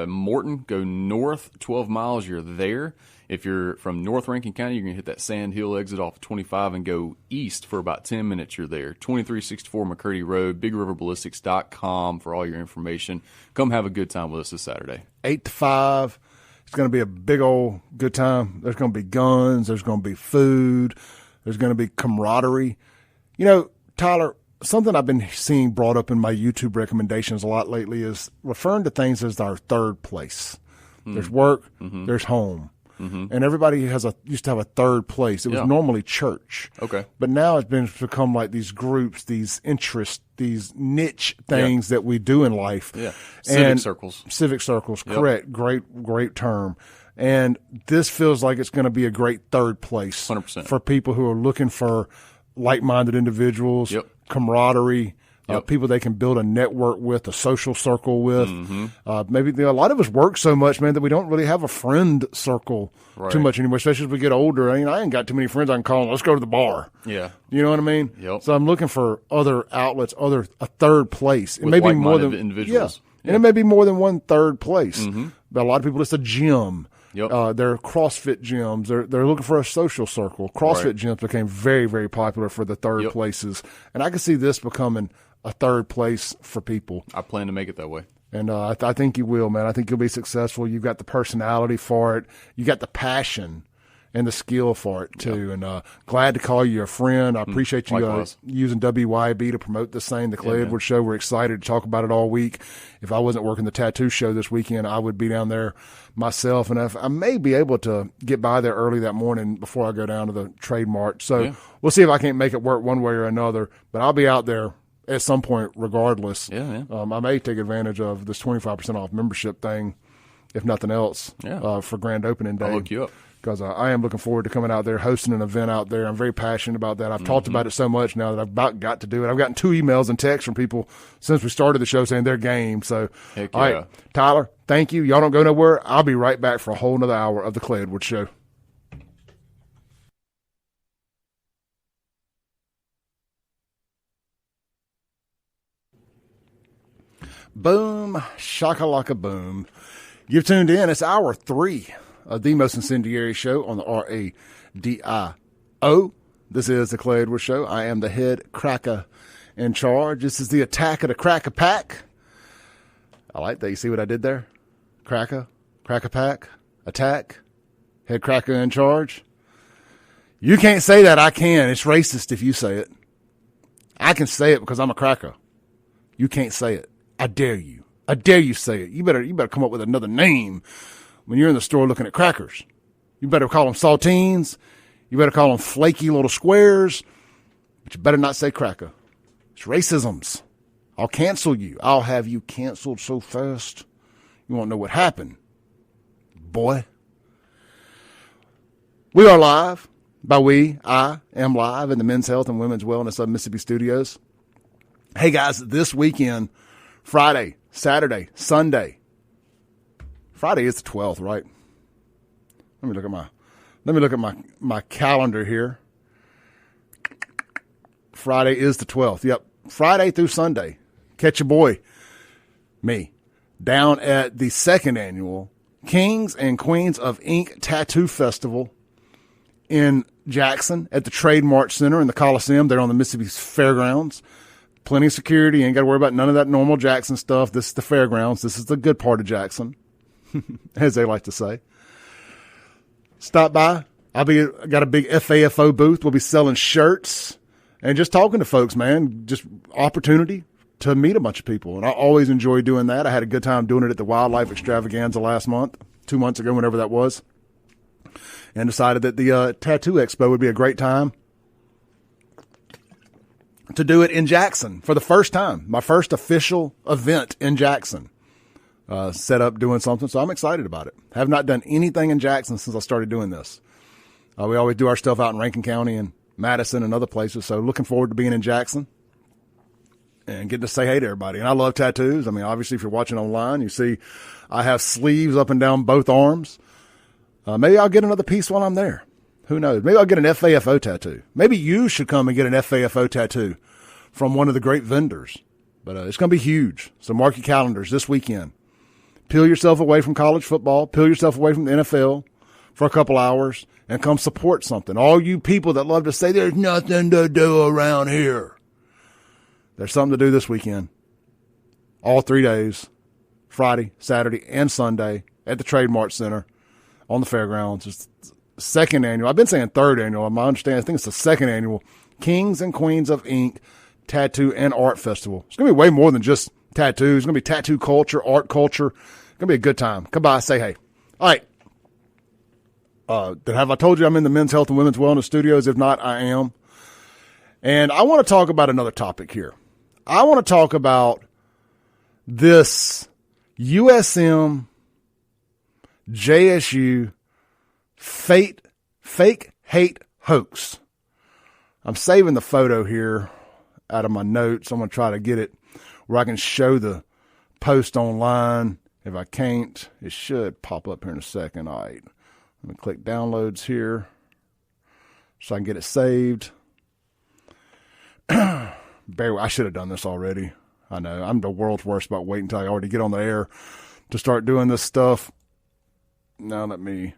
Morton. Go north 12 miles, you're there. If you're from North Rankin County, you're going to hit that Sand Hill exit off of 25 and go east for about 10 minutes. You're there. 2364 McCurdy Road, BigRiverBallistics.com for all your information. Come have a good time with us this Saturday. 8 to 5. It's going to be a big old good time. There's going to be guns. There's going to be food. There's going to be camaraderie. Tyler, something I've been seeing brought up in my YouTube recommendations a lot lately is referring to things as our third place. There's work. There's home. And everybody used to have a third place. It was normally church. Okay. But now it's become like these groups, these interests, these niche things that we do in life. Yeah. Civic circles, correct. Great term. And this feels like it's going to be a great third place 100%. For people who are looking for like-minded individuals, camaraderie, people they can build a network with, a social circle with. Maybe a lot of us work so much, man, that we don't really have a friend circle too much anymore, especially as we get older. I ain't got too many friends I can call them. Let's go to the bar. Yeah. You know what I mean? Yep. So I'm looking for other outlets, a third place. It may be more than individuals. Yeah. And it may be more than one third place. But a lot of people, it's a gym. They're CrossFit gyms. They're looking for a social circle. CrossFit gyms became very, very popular for the third places. And I can see this becoming a third place for people. I plan to make it that way. And I think you will, man. I think you'll be successful. You've got the personality for it. You got the passion and the skill for it, too. And glad to call you a friend. I appreciate you using WYAB to promote this thing, the Clay Edwards Show. We're excited to talk about it all week. If I wasn't working the tattoo show this weekend, I would be down there myself. And I may be able to get by there early that morning before I go down to the trade mart. So we'll see if I can't make it work one way or another. But I'll be out there at some point regardless. I may take advantage of this 25% off membership thing, if nothing else, for grand opening day. I'll hook you up. Because I am looking forward to coming out there, hosting an event out there. I'm very passionate about that. I've talked about it so much now that I've about got to do it. I've gotten 2 emails and texts from people since we started the show saying they're game. So, all right, Tyler, thank you. Y'all don't go nowhere. I'll be right back for a whole nother hour of the Clay Edwards Show. Boom, shakalaka boom. You've tuned in. It's hour 3 of the most incendiary show on the RADIO. This is the Clay Edwards Show. I am the head cracker in charge. This is the attack of the cracker pack. I like that. You see what I did there? Cracker pack, attack, head cracker in charge. You can't say that. I can. It's racist if you say it. I can say it because I'm a cracker. You can't say it. I dare you. I dare you say it. You better come up with another name when you're in the store looking at crackers. You better call them saltines. You better call them flaky little squares. But you better not say cracker. It's racisms. I'll cancel you. I'll have you canceled so fast you won't know what happened, boy. We are live. I am live in the Men's Health and Women's Wellness of Mississippi Studios. Hey guys, this weekend, Friday, Saturday, Sunday. Friday is the 12th, right? Let me look at my calendar here. Friday is the 12th. Yep. Friday through Sunday. Catch your boy, me, down at the second annual Kings and Queens of Ink Tattoo Festival in Jackson at the Trade Mart Center in the Coliseum. They're on the Mississippi Fairgrounds. Plenty of security. You ain't got to worry about none of that normal Jackson stuff. This is the fairgrounds. This is the good part of Jackson, as they like to say. Stop by. Got a big FAFO booth. We'll be selling shirts and just talking to folks, man. Just opportunity to meet a bunch of people. And I always enjoy doing that. I had a good time doing it at the Wildlife Extravaganza last month, 2 months ago, whenever that was, and decided that the Tattoo Expo would be a great time to do it in Jackson for the first time. My first official event in Jackson. Set up doing something, so I'm excited about it. Have not done anything in Jackson since I started doing this. We always do our stuff out in Rankin County and Madison and other places, so looking forward to being in Jackson and getting to say hey to everybody. And I love tattoos. I mean, obviously, if you're watching online, you see I have sleeves up and down both arms. Maybe I'll get another piece while I'm there. Who knows? Maybe I'll get an FAFO tattoo. Maybe you should come and get an FAFO tattoo from one of the great vendors. But it's going to be huge. So mark your calendars this weekend. Peel yourself away from college football. Peel yourself away from the NFL for a couple hours and come support something. All you people that love to say there's nothing to do around here. There's something to do this weekend. All 3 days, Friday, Saturday, and Sunday at the Trade Mart Center on the fairgrounds. It's the second annual. I've been saying third annual. I understand. I think it's the second annual Kings and Queens of Ink Tattoo and Art Festival. It's going to be way more than just tattoos. It's going to be tattoo culture, art culture. It's going to be a good time. Come by, say hey. All right. Have I told you I'm in the Men's Health and Women's Wellness Studios? If not, I am. And I want to talk about another topic here. I want to talk about this USM JSU fake hate hoax. I'm saving the photo here out of my notes. I'm going to try to get it where I can show the post online. If I can't, it should pop up here in a second. All right. Let me click downloads here so I can get it saved. I should have done this already. I know. I'm the world's worst about waiting until I already get on the air to start doing this stuff. Now let me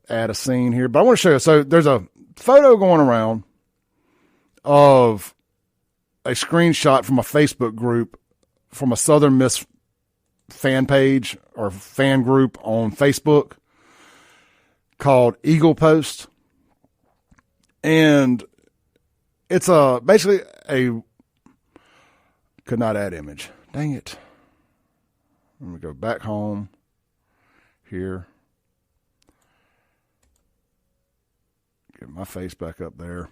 add a scene here. But I want to show you. So there's a photo going around of a screenshot from a Facebook group from a Southern Miss fan page or fan group on Facebook called Eagle Post. And it's basically a could not add image. Dang it. Let me go back home here. Get my face back up there.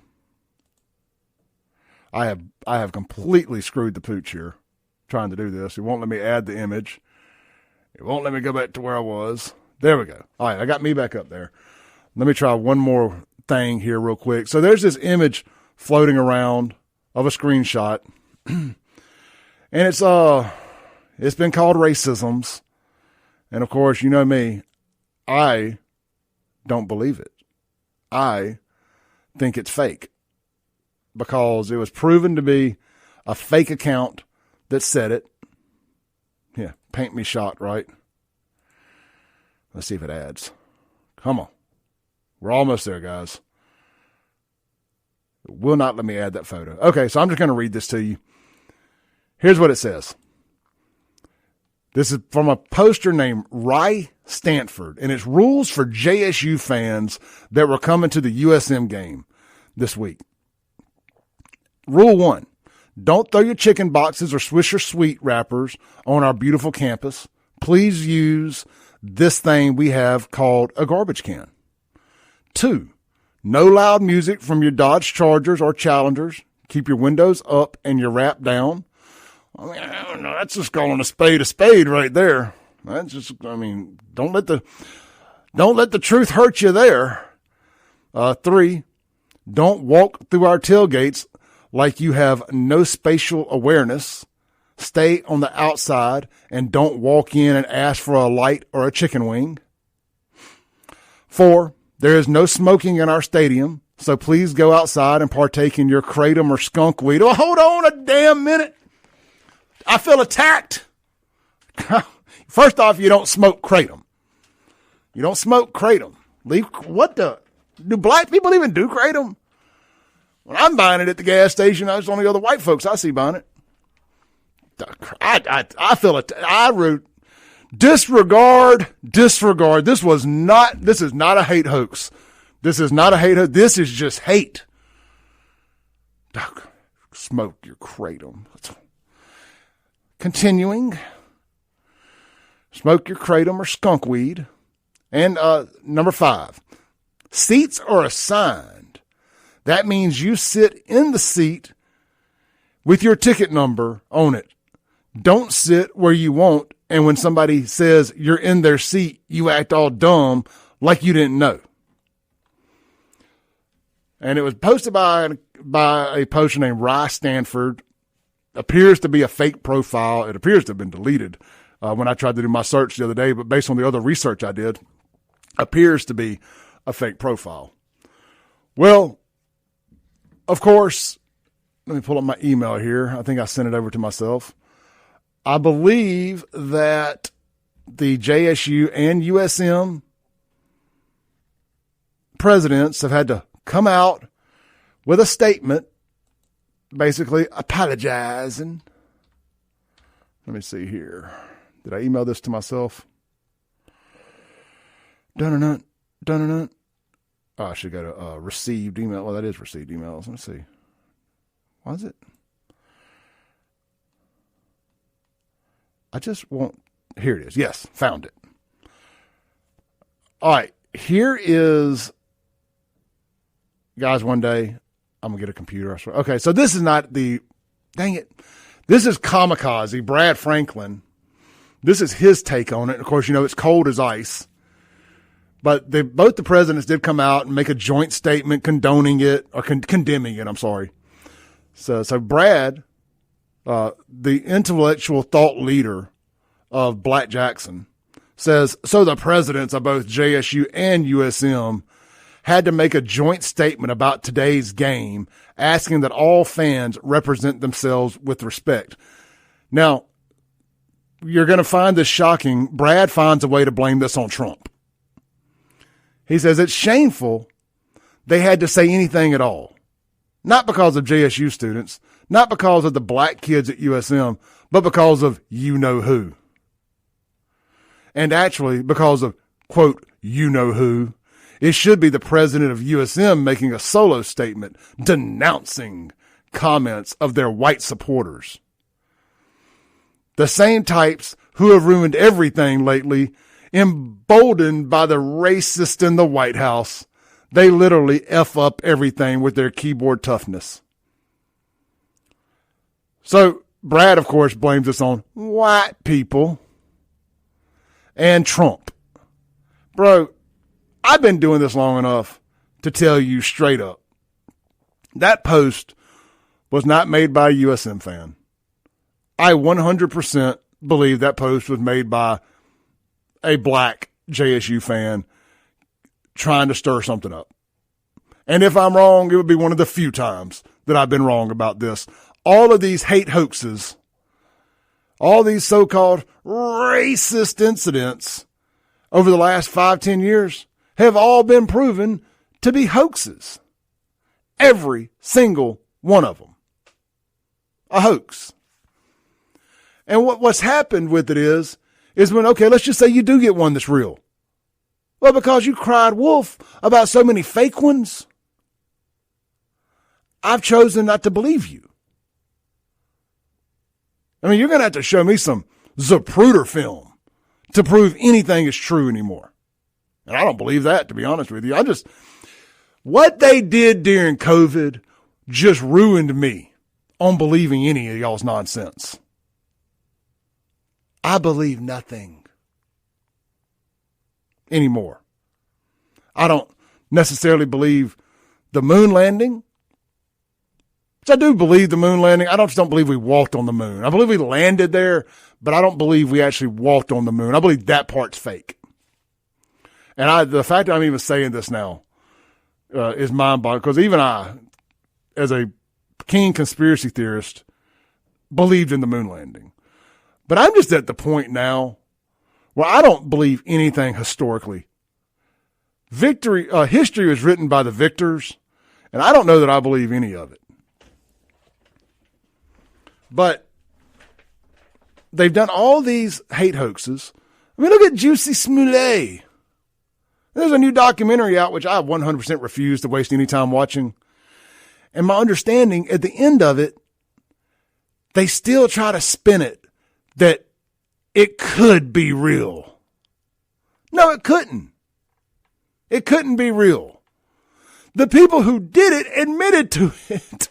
I have completely screwed the pooch here trying to do this. It won't let me add the image. It won't let me go back to where I was. There we go. All right, I got me back up there. Let me try one more thing here real quick. So there's this image floating around of a screenshot. And it's been called racisms. And of course, you know me, I don't believe it. I think it's fake because it was proven to be a fake account that said it. Yeah, paint me shot, right? Let's see if it adds. Come on. We're almost there, guys. It will not let me add that photo. Okay, so I'm just going to read this to you. Here's what it says. This is from a poster named Rye Stanford, and it's rules for JSU fans that were coming to the USM game this week. Rule 1, don't throw your chicken boxes or Swisher Sweet wrappers on our beautiful campus. Please use this thing we have called a garbage can. 2, no loud music from your Dodge Chargers or Challengers. Keep your windows up and your wrap down. I mean, I don't know, that's just calling a spade right there. That's just, I mean, don't let the truth hurt you there. 3, don't walk through our tailgates like you have no spatial awareness. Stay on the outside and don't walk in and ask for a light or a chicken wing. 4, there is no smoking in our stadium, so please go outside and partake in your kratom or skunk weed. Oh, hold on a damn minute. I feel attacked. First off, you don't smoke kratom. You don't smoke kratom. Do black people even do kratom? When I'm buying it at the gas station, I just only other white folks I see buying it. I feel it. Disregard. This is not a hate hoax. This is not a hate hoax. This is just hate. Smoke your kratom. Continuing. Smoke your kratom or skunk weed. And number 5, seats are assigned. That means you sit in the seat with your ticket number on it. Don't sit where you want, and when somebody says you're in their seat, you act all dumb like you didn't know. And it was posted by a poster named Rye Stanford. Appears to be a fake profile. It appears to have been deleted when I tried to do my search the other day, but based on the other research I did, appears to be a fake profile. Well, of course, let me pull up my email here. I think I sent it over to myself. I believe that the JSU and USM presidents have had to come out with a statement basically apologizing. Let me see here. Did I email this to myself? Dun-dun-dun, dun-dun-dun. Oh, I should go to received email. Well, that is received emails. Let me see. Why is it? I just want, here it is. Yes, found it. All right, here is, guys, one day I'm going to get a computer. I swear. Okay, so this is not the, dang it. This is Kamikaze, Brad Franklin. This is his take on it. Of course, you know, it's cold as ice. But both the presidents did come out and make a joint statement condoning it, or condemning it, I'm sorry. So Brad, the intellectual thought leader of Black Jackson, says, so the presidents of both JSU and USM had to make a joint statement about today's game, asking that all fans represent themselves with respect. Now, you're going to find this shocking. Brad finds a way to blame this on Trump. He says it's shameful they had to say anything at all. Not because of JSU students, not because of the black kids at USM, but because of you-know-who. And actually, because of, quote, you-know-who, it should be the president of USM making a solo statement denouncing comments of their white supporters. The same types who have ruined everything lately, emboldened by the racist in the White House. They literally F up everything with their keyboard toughness. So Brad, of course, blames this on white people and Trump. Bro, I've been doing this long enough to tell you straight up. That post was not made by a USM fan. I 100% believe that post was made by a black JSU fan trying to stir something up. And if I'm wrong, it would be one of the few times that I've been wrong about this. All of these hate hoaxes, all these so-called racist incidents over the last 5-10 years have all been proven to be hoaxes. Every single one of them. A hoax. And what's happened with it is when, okay, let's just say you do get one that's real. Well, because you cried wolf about so many fake ones. I've chosen not to believe you. I mean, you're going to have to show me some Zapruder film to prove anything is true anymore. And I don't believe that, to be honest with you. What they did during COVID just ruined me on believing any of y'all's nonsense. I believe nothing anymore. I don't necessarily believe the moon landing. Which I do believe the moon landing. I just don't believe we walked on the moon. I believe we landed there, but I don't believe we actually walked on the moon. I believe that part's fake. And the fact that I'm even saying this now is mind-boggling, because even I, as a keen conspiracy theorist, believed in the moon landing. But I'm just at the point now where I don't believe anything historically. History is written by the victors, and I don't know that I believe any of it. But they've done all these hate hoaxes. I mean, look at Juicy Smollett. There's a new documentary out, which I 100% refuse to waste any time watching. And my understanding, at the end of it, they still try to spin it that it could be real. No, it couldn't. It couldn't be real. The people who did it admitted to it.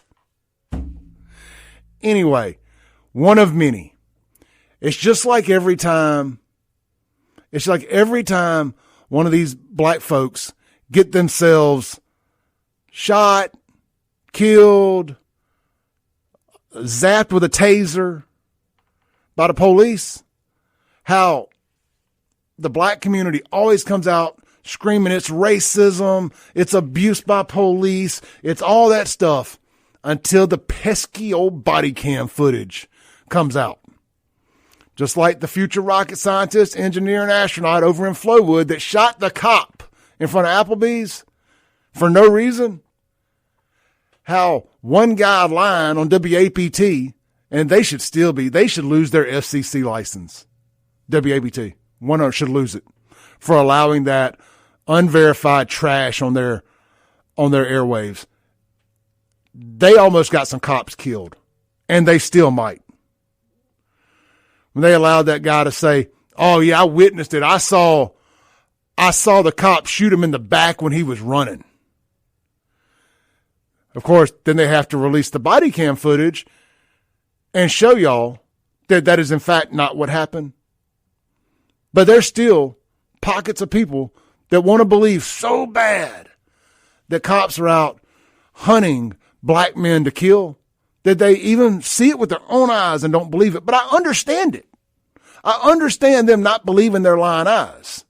Anyway, one of many. It's just like every time one of these black folks get themselves shot, killed, zapped with a taser by the police, how the black community always comes out screaming it's racism, it's abuse by police, it's all that stuff, until the pesky old body cam footage comes out. Just like the future rocket scientist, engineer, and astronaut over in Flowood that shot the cop in front of Applebee's for no reason. How one guy lying on WAPT, and they should lose their FCC license. WAPT. One should lose it for allowing that unverified trash on their airwaves. They almost got some cops killed, and they still might. When they allowed that guy to say, "Oh yeah, I witnessed it. I saw the cop shoot him in the back when he was running." Of course, then they have to release the body cam footage and show y'all that is in fact not what happened. But there's still pockets of people that want to believe so bad that cops are out hunting black men to kill that they even see it with their own eyes and don't believe it. But I understand it. I understand them not believing their lying eyes,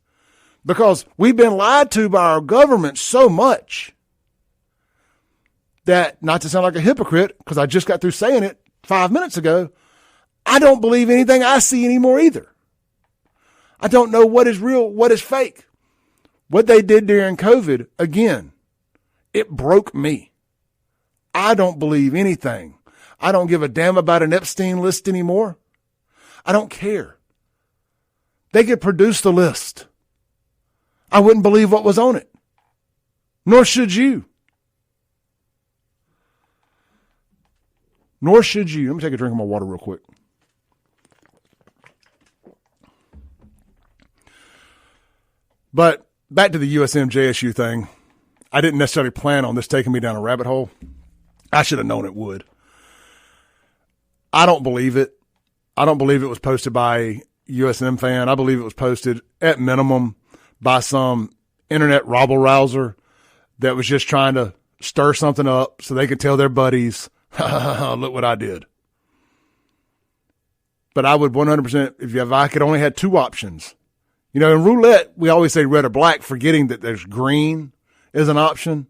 because we've been lied to by our government so much that, not to sound like a hypocrite, because I just got through saying it 5 minutes ago, I don't believe anything I see anymore either. I don't know what is real, what is fake. What they did during COVID, again, it broke me. I don't believe anything. I don't give a damn about an Epstein list anymore. I don't care. They could produce the list. I wouldn't believe what was on it. Nor should you. Nor should you. Let me take a drink of my water real quick. But back to the USM-JSU thing. I didn't necessarily plan on this taking me down a rabbit hole. I should have known it would. I don't believe it. I don't believe it was posted by a USM fan. I believe it was posted at minimum by some internet rabble-rouser that was just trying to stir something up so they could tell their buddies, look what I did. But I would 100%, if I could only had two options. You know, in roulette, we always say red or black, forgetting that there's green is an option.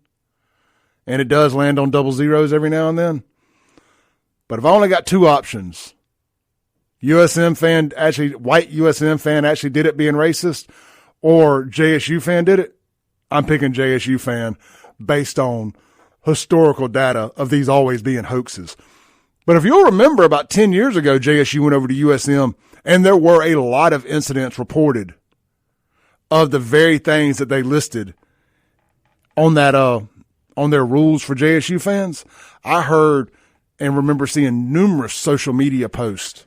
And it does land on double zeros every now and then. But if I only got two options, white USM fan actually did it being racist, or JSU fan did it, I'm picking JSU fan based on historical data of these always being hoaxes. But if you'll remember, about 10 years ago, JSU went over to USM, and there were a lot of incidents reported of the very things that they listed on that on their rules for JSU fans, I heard and remember seeing numerous social media posts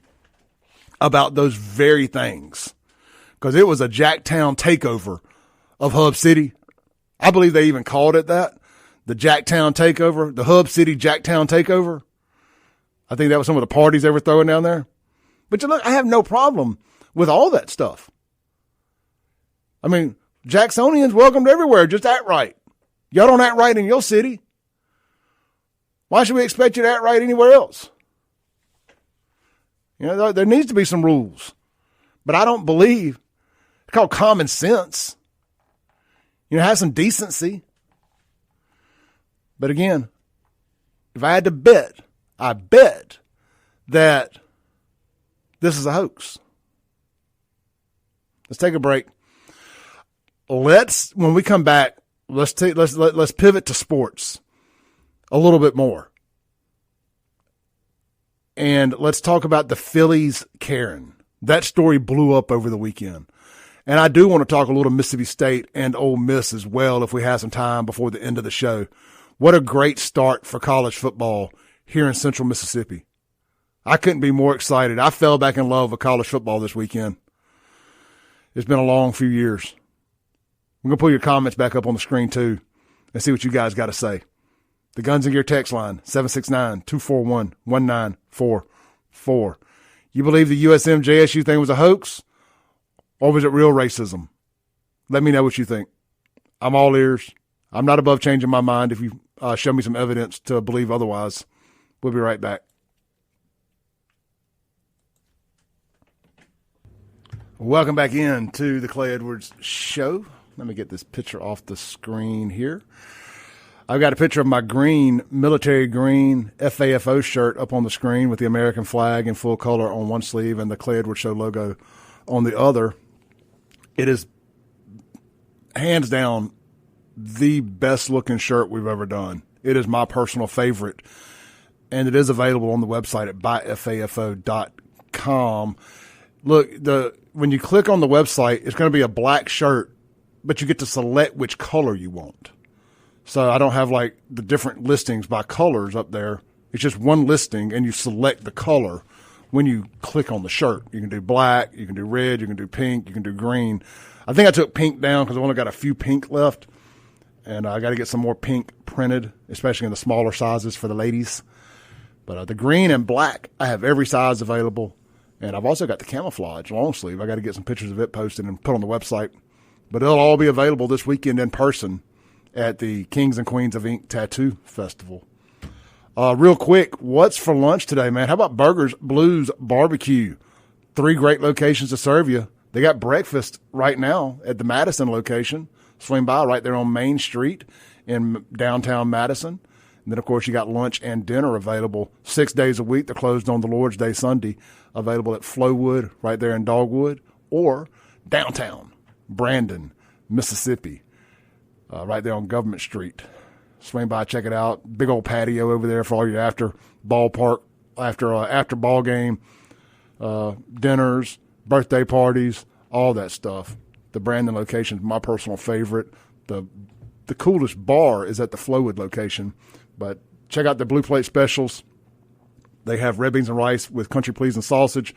about those very things, because it was a Jacktown takeover of Hub City. I believe they even called it that, the Jacktown takeover, the Hub City Jacktown takeover. I think that was some of the parties they were throwing down there. But look, I have no problem with all that stuff. I mean, Jacksonians welcomed everywhere. Just act right. Y'all don't act right in your city. Why should we expect you to act right anywhere else? You know, there needs to be some rules. But I don't believe it's called common sense. You know, have some decency. But again, if I had to bet, I bet that this is a hoax. Let's take a break. When we come back, let's pivot to sports a little bit more. And let's talk about the Phillies Karen. That story blew up over the weekend. And I do want to talk a little Mississippi State and Ole Miss as well if we have some time before the end of the show. What a great start for college football here in Central Mississippi. I couldn't be more excited. I fell back in love with college football this weekend. It's been a long few years. I'm going to pull your comments back up on the screen too and see what you guys got to say. The Guns and Gear text line, 769-241-1944. You believe the USM JSU thing was a hoax, or was it real racism? Let me know what you think. I'm all ears. I'm not above changing my mind if you show me some evidence to believe otherwise. We'll be right back. Welcome back in to the Clay Edwards Show. Let me get this picture off the screen here. I've got a picture of my green, military green FAFO shirt up on the screen with the American flag in full color on one sleeve and the Clay Edwards Show logo on the other. It is hands down the best looking shirt we've ever done. It is my personal favorite, and it is available on the website at buyfafo.com. Look, when you click on the website, it's going to be a black shirt, but you get to select which color you want. So I don't have like the different listings by colors up there. It's just one listing, and you select the color when you click on the shirt. You can do black, you can do red, you can do pink, you can do green. I think I took pink down because I only got a few pink left, and I got to get some more pink printed, especially in the smaller sizes for the ladies. But the green and black, I have every size available, and I've also got the camouflage long sleeve. I got to get some pictures of it posted and put on the website. But it'll all be available this weekend in person at the Kings and Queens of Ink Tattoo Festival. Real quick, what's for lunch today, man? How about Burgers Blues Barbecue? 3 great locations to serve you. They got breakfast right now at the Madison location. Swing by right there on Main Street in downtown Madison. And then, of course, you got lunch and dinner available 6 days a week. They're closed on the Lord's Day Sunday. Available at Flowood right there in Dogwood, or downtown Brandon, Mississippi, right there on Government Street. Swing by, check it out. Big old patio over there for all your after ball game, dinners, birthday parties, all that stuff. The Brandon location is my personal favorite. The coolest bar is at the Flowood location. But check out the Blue Plate specials. They have red beans and rice with country pleasing sausage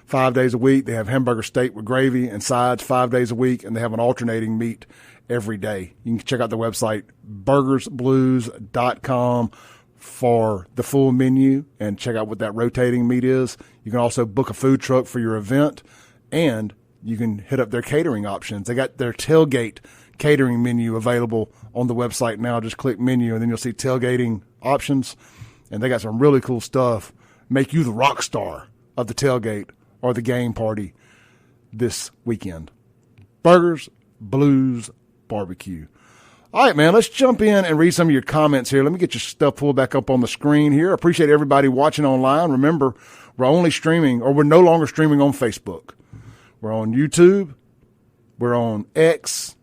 5 days a week. They have hamburger steak with gravy and sides 5 days a week, and they have an alternating meat every day. You can check out the website, burgersblues.com, for the full menu and check out what that rotating meat is. You can also book a food truck for your event, and you can hit up their catering options. They got their tailgate catering menu available on the website now. Just click menu, and then you'll see tailgating options. And they got some really cool stuff. Make you the rock star of the tailgate or the game party this weekend. Burgers, Blues, Barbecue. All right, man, let's jump in and read some of your comments here. Let me get your stuff pulled back up on the screen here. I appreciate everybody watching online. Remember, we're only streaming, or we're no longer streaming on Facebook. We're on YouTube, we're on X,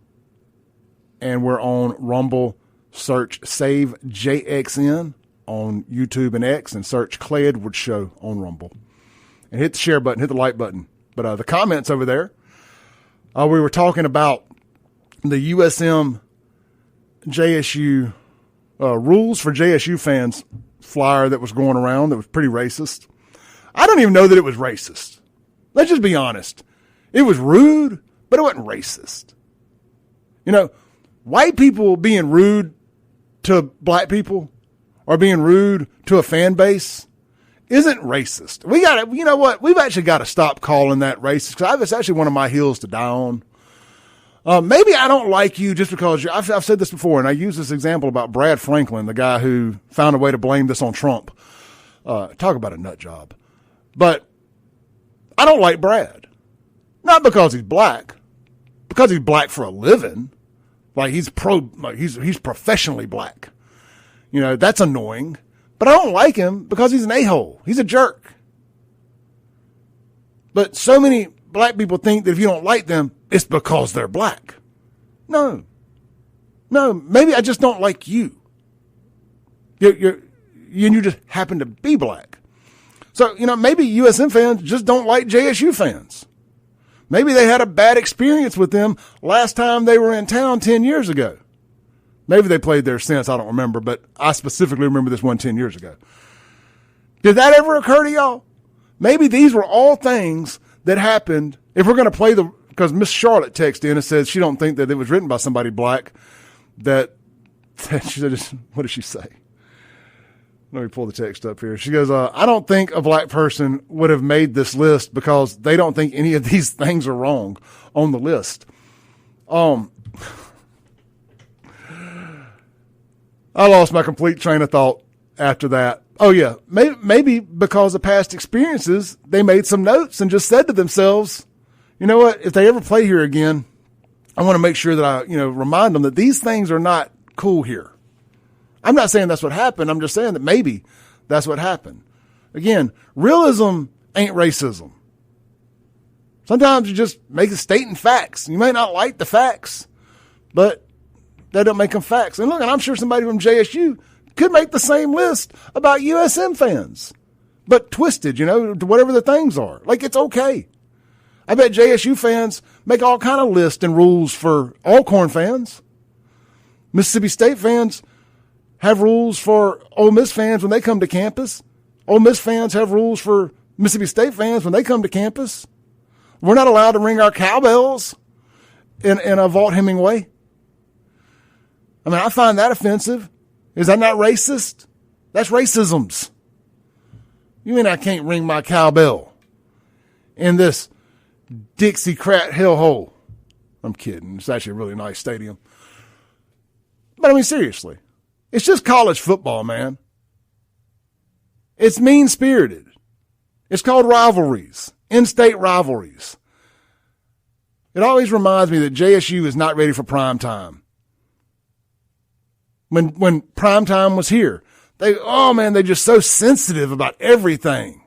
and we're on Rumble. Search Save JXN on YouTube and X, and search Clay Edwards Show on Rumble. And hit the share button, hit the like button. But the comments over there, we were talking about the USM JSU rules for JSU fans flyer that was going around that was pretty racist. I don't even know that it was racist. Let's just be honest. It was rude, but it wasn't racist. You know, white people being rude to black people or being rude to a fan base isn't racist. We got to, you know what? We've actually got to stop calling that racist because it's actually one of my hills to die on. Maybe I don't like you just because I've said this before, and I use this example about Brad Franklin, the guy who found a way to blame this on Trump. Talk about a nut job. But I don't like Brad. Not because he's black, because he's black for a living. Like he's professionally black. You know, that's annoying. But I don't like him because he's an a-hole. He's a jerk. But so many black people think that if you don't like them, it's because they're black. No, maybe I just don't like you. You just happen to be black. So, you know, maybe USM fans just don't like JSU fans. Maybe they had a bad experience with them last time they were in town 10 years ago. Maybe they played there since, I don't remember, but I specifically remember this one 10 years ago. Did that ever occur to y'all? Maybe these were all things that happened. If we're going to play because Miss Charlotte texted in and said she don't think that it was written by somebody black, that she said, what did she say? Let me pull the text up here. She goes, I don't think a black person would have made this list because they don't think any of these things are wrong on the list. I lost my complete train of thought after that. Oh, yeah. Maybe because of past experiences, they made some notes and just said to themselves, you know what? If they ever play here again, I want to make sure that I, remind them that these things are not cool here. I'm not saying that's what happened. I'm just saying that maybe that's what happened. Again, realism ain't racism. Sometimes you just make a statement facts. You may not like the facts, but that don't make them facts. And look, and I'm sure somebody from JSU could make the same list about USM fans, but twisted, to whatever the things are. Like, it's okay. I bet JSU fans make all kind of lists and rules for Alcorn fans. Mississippi State fans have rules for Ole Miss fans when they come to campus. Ole Miss fans have rules for Mississippi State fans when they come to campus. We're not allowed to ring our cowbells in a Vaught Hemingway. I mean, I find that offensive. Is that not racist? That's racisms. You mean I can't ring my cowbell in this Dixiecrat hellhole? I'm kidding. It's actually a really nice stadium. But I mean, seriously, it's just college football, man. It's mean-spirited. It's called rivalries, in-state rivalries. It always reminds me that JSU is not ready for prime time. When prime time was here, they're just so sensitive about everything.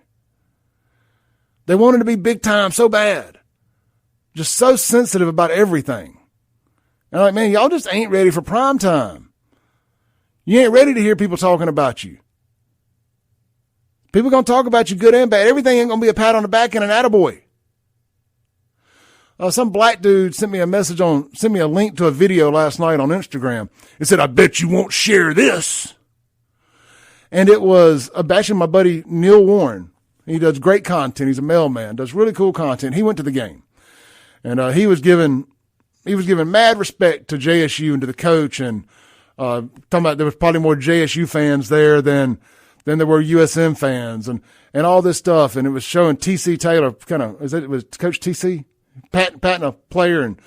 They wanted to be big time so bad. Just so sensitive about everything. And I'm like, man, y'all just ain't ready for prime time. You ain't ready to hear people talking about you. People going to talk about you good and bad. Everything ain't going to be a pat on the back and an attaboy. Some black dude sent me a link to a video last night on Instagram. It said, I bet you won't share this. And it was actually my buddy Neil Warren. He does great content. He's a mailman, does really cool content. He went to the game. And he was giving mad respect to JSU and to the coach, and talking about there was probably more JSU fans there than there were USM fans and all this stuff. And it was showing TC Taylor it was Coach TC patting a player and,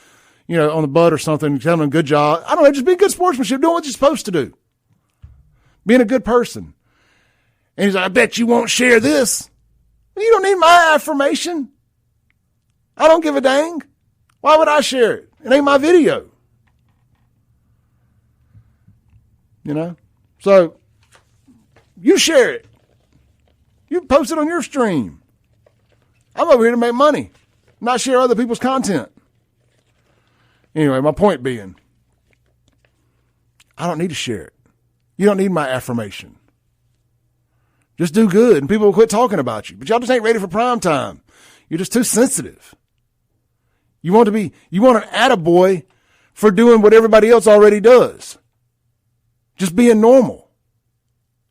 on the butt or something, telling him good job. I don't know, just being good sportsmanship, doing what you're supposed to do. Being a good person. And he's like, I bet you won't share this. You don't need my affirmation. I don't give a dang. Why would I share it? It ain't my video. So you share it. You post it on your stream. I'm over here to make money, not share other people's content. Anyway, my point being, I don't need to share it. You don't need my affirmation. Just do good and people will quit talking about you. But y'all just ain't ready for prime time. You're just too sensitive. You want an attaboy for doing what everybody else already does. just being normal.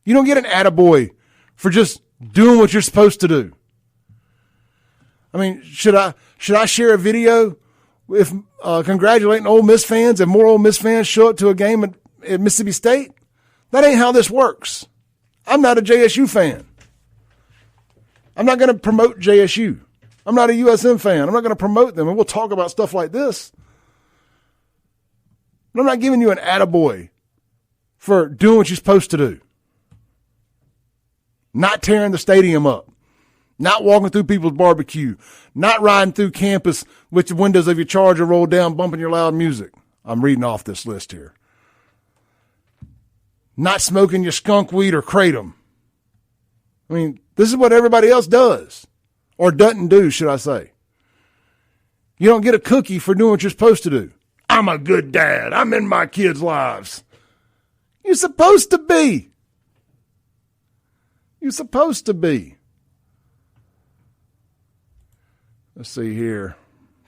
You don't get an attaboy for just doing what you're supposed to do. I mean, should I share a video with congratulating Ole Miss fans and more Ole Miss fans show up to a game at Mississippi State? That ain't how this works. I'm not a JSU fan. I'm not going to promote JSU. I'm not a USM fan. I'm not going to promote them, and we'll talk about stuff like this. But I'm not giving you an attaboy for doing what you're supposed to do. Not tearing the stadium up. Not walking through people's barbecue. Not riding through campus with the windows of your Charger rolled down, bumping your loud music. I'm reading off this list here. Not smoking your skunk weed or kratom. I mean, this is what everybody else does. Or doesn't do, should I say. You don't get a cookie for doing what you're supposed to do. I'm a good dad. I'm in my kids' lives. You're supposed to be. You're supposed to be. Let's see here.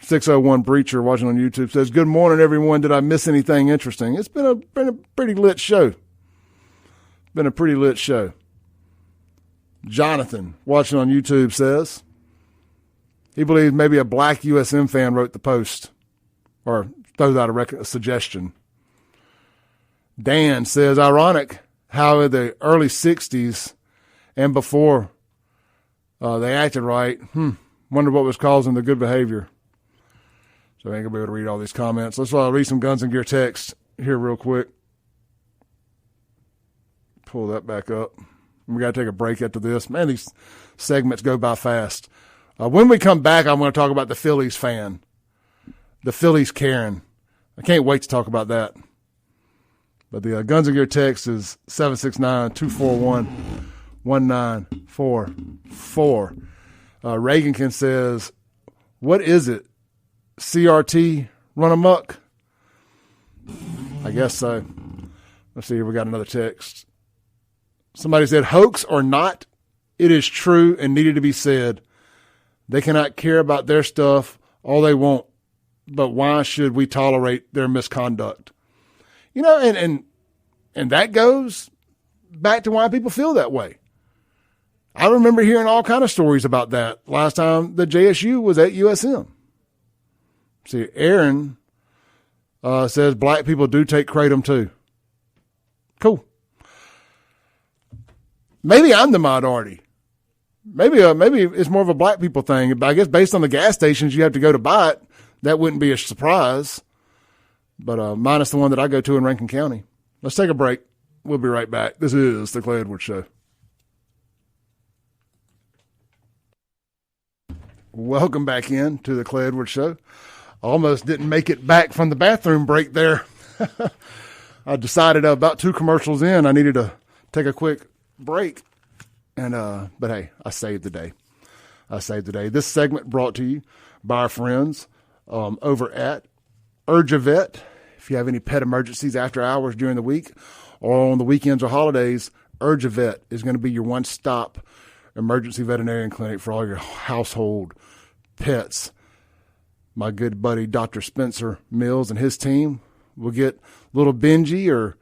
601 Breacher watching on YouTube says, good morning, everyone. Did I miss anything interesting? It's been a pretty lit show. Been a pretty lit show. Jonathan watching on YouTube says he believes maybe a black USM fan wrote the post or throws out a suggestion. Dan says, ironic how in the early 60s and before they acted right. Wonder what was causing the good behavior. So I ain't going to be able to read all these comments. Let's read some Guns and Gear text here real quick. Pull that back up. We got to take a break after this. Man, these segments go by fast. When we come back, I'm going to talk about the Phillies fan. The Phillies Karen. I can't wait to talk about that. But the Guns and Gear text is 769-241-1944. Reagankin says, what is it? CRT run amok? I guess so. Let's see here. We got another text. Somebody said, hoax or not, it is true and needed to be said. They cannot care about their stuff all they want, but why should we tolerate their misconduct? You know, and that goes back to why people feel that way. I remember hearing all kind of stories about that last time the JSU was at USM. See, Aaron says black people do take kratom too. Cool. Maybe I'm the minority. Maybe it's more of a black people thing. But I guess based on the gas stations you have to go to buy it, that wouldn't be a surprise. But minus the one that I go to in Rankin County. Let's take a break. We'll be right back. This is the Clay Edwards Show. Welcome back in to the Clay Edwards Show. Almost didn't make it back from the bathroom break there. I decided about 2 commercials in, I needed to take a quick break. But hey, I saved the day. This segment brought to you by our friends over at UrgeVet. If you have any pet emergencies after hours during the week or on the weekends or holidays, UrgeVet is going to be your one-stop emergency veterinarian clinic for all your household pets. My good buddy, Dr. Spencer Mills, and his team will get little Benji or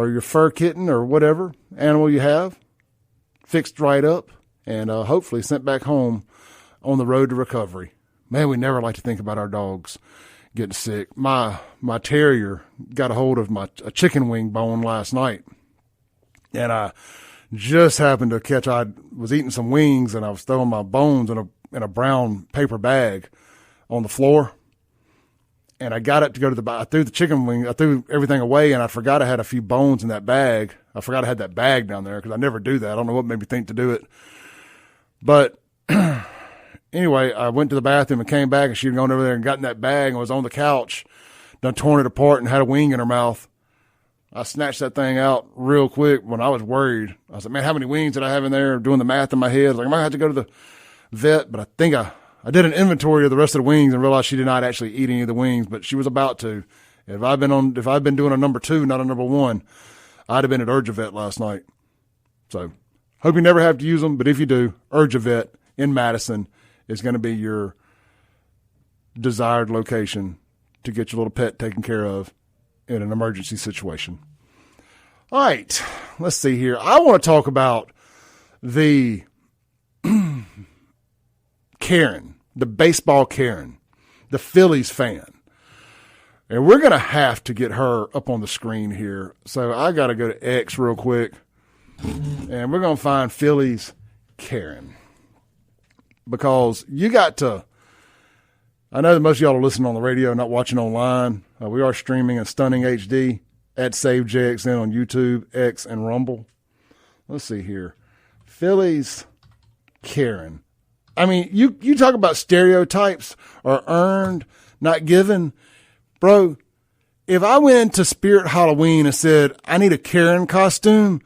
your fur kitten or whatever animal you have fixed right up and hopefully sent back home on the road to recovery. Man, we never like to think about our dogs getting sick. My terrier got a hold of a chicken wing bone last night, and I just happened to catch. I was eating some wings, and I was throwing my bones in a brown paper bag on the floor. And I got up to go to I threw the chicken wing, I threw everything away, and I forgot I had a few bones in that bag. I forgot I had that bag down there because I never do that. I don't know what made me think to do it. But anyway, I went to the bathroom and came back, and she'd gone over there and gotten that bag and was on the couch, done torn it apart and had a wing in her mouth. I snatched that thing out real quick when I was worried. I was like, man, how many wings did I have in there? Doing the math in my head. I was like, I might have to go to the vet, but I think I did an inventory of the rest of the wings and realized she did not actually eat any of the wings, but she was about to. If I'd been doing a number 2, not a number 1, I'd have been at UrgeVet last night. So hope you never have to use them, but if you do, UrgeVet in Madison is going to be your desired location to get your little pet taken care of in an emergency situation. All right, let's see here. I want to talk about the Karen, the baseball Karen, the Phillies fan. And we're going to have to get her up on the screen here. So I got to go to X real quick. And we're going to find Phillies Karen. Because you got to, I know that most of y'all are listening on the radio, not watching online. We are streaming in stunning HD at SaveJXN on YouTube, X, and Rumble. Let's see here. Phillies Karen. I mean, you talk about stereotypes or earned, not given. Bro, if I went into Spirit Halloween and said, I need a Karen costume,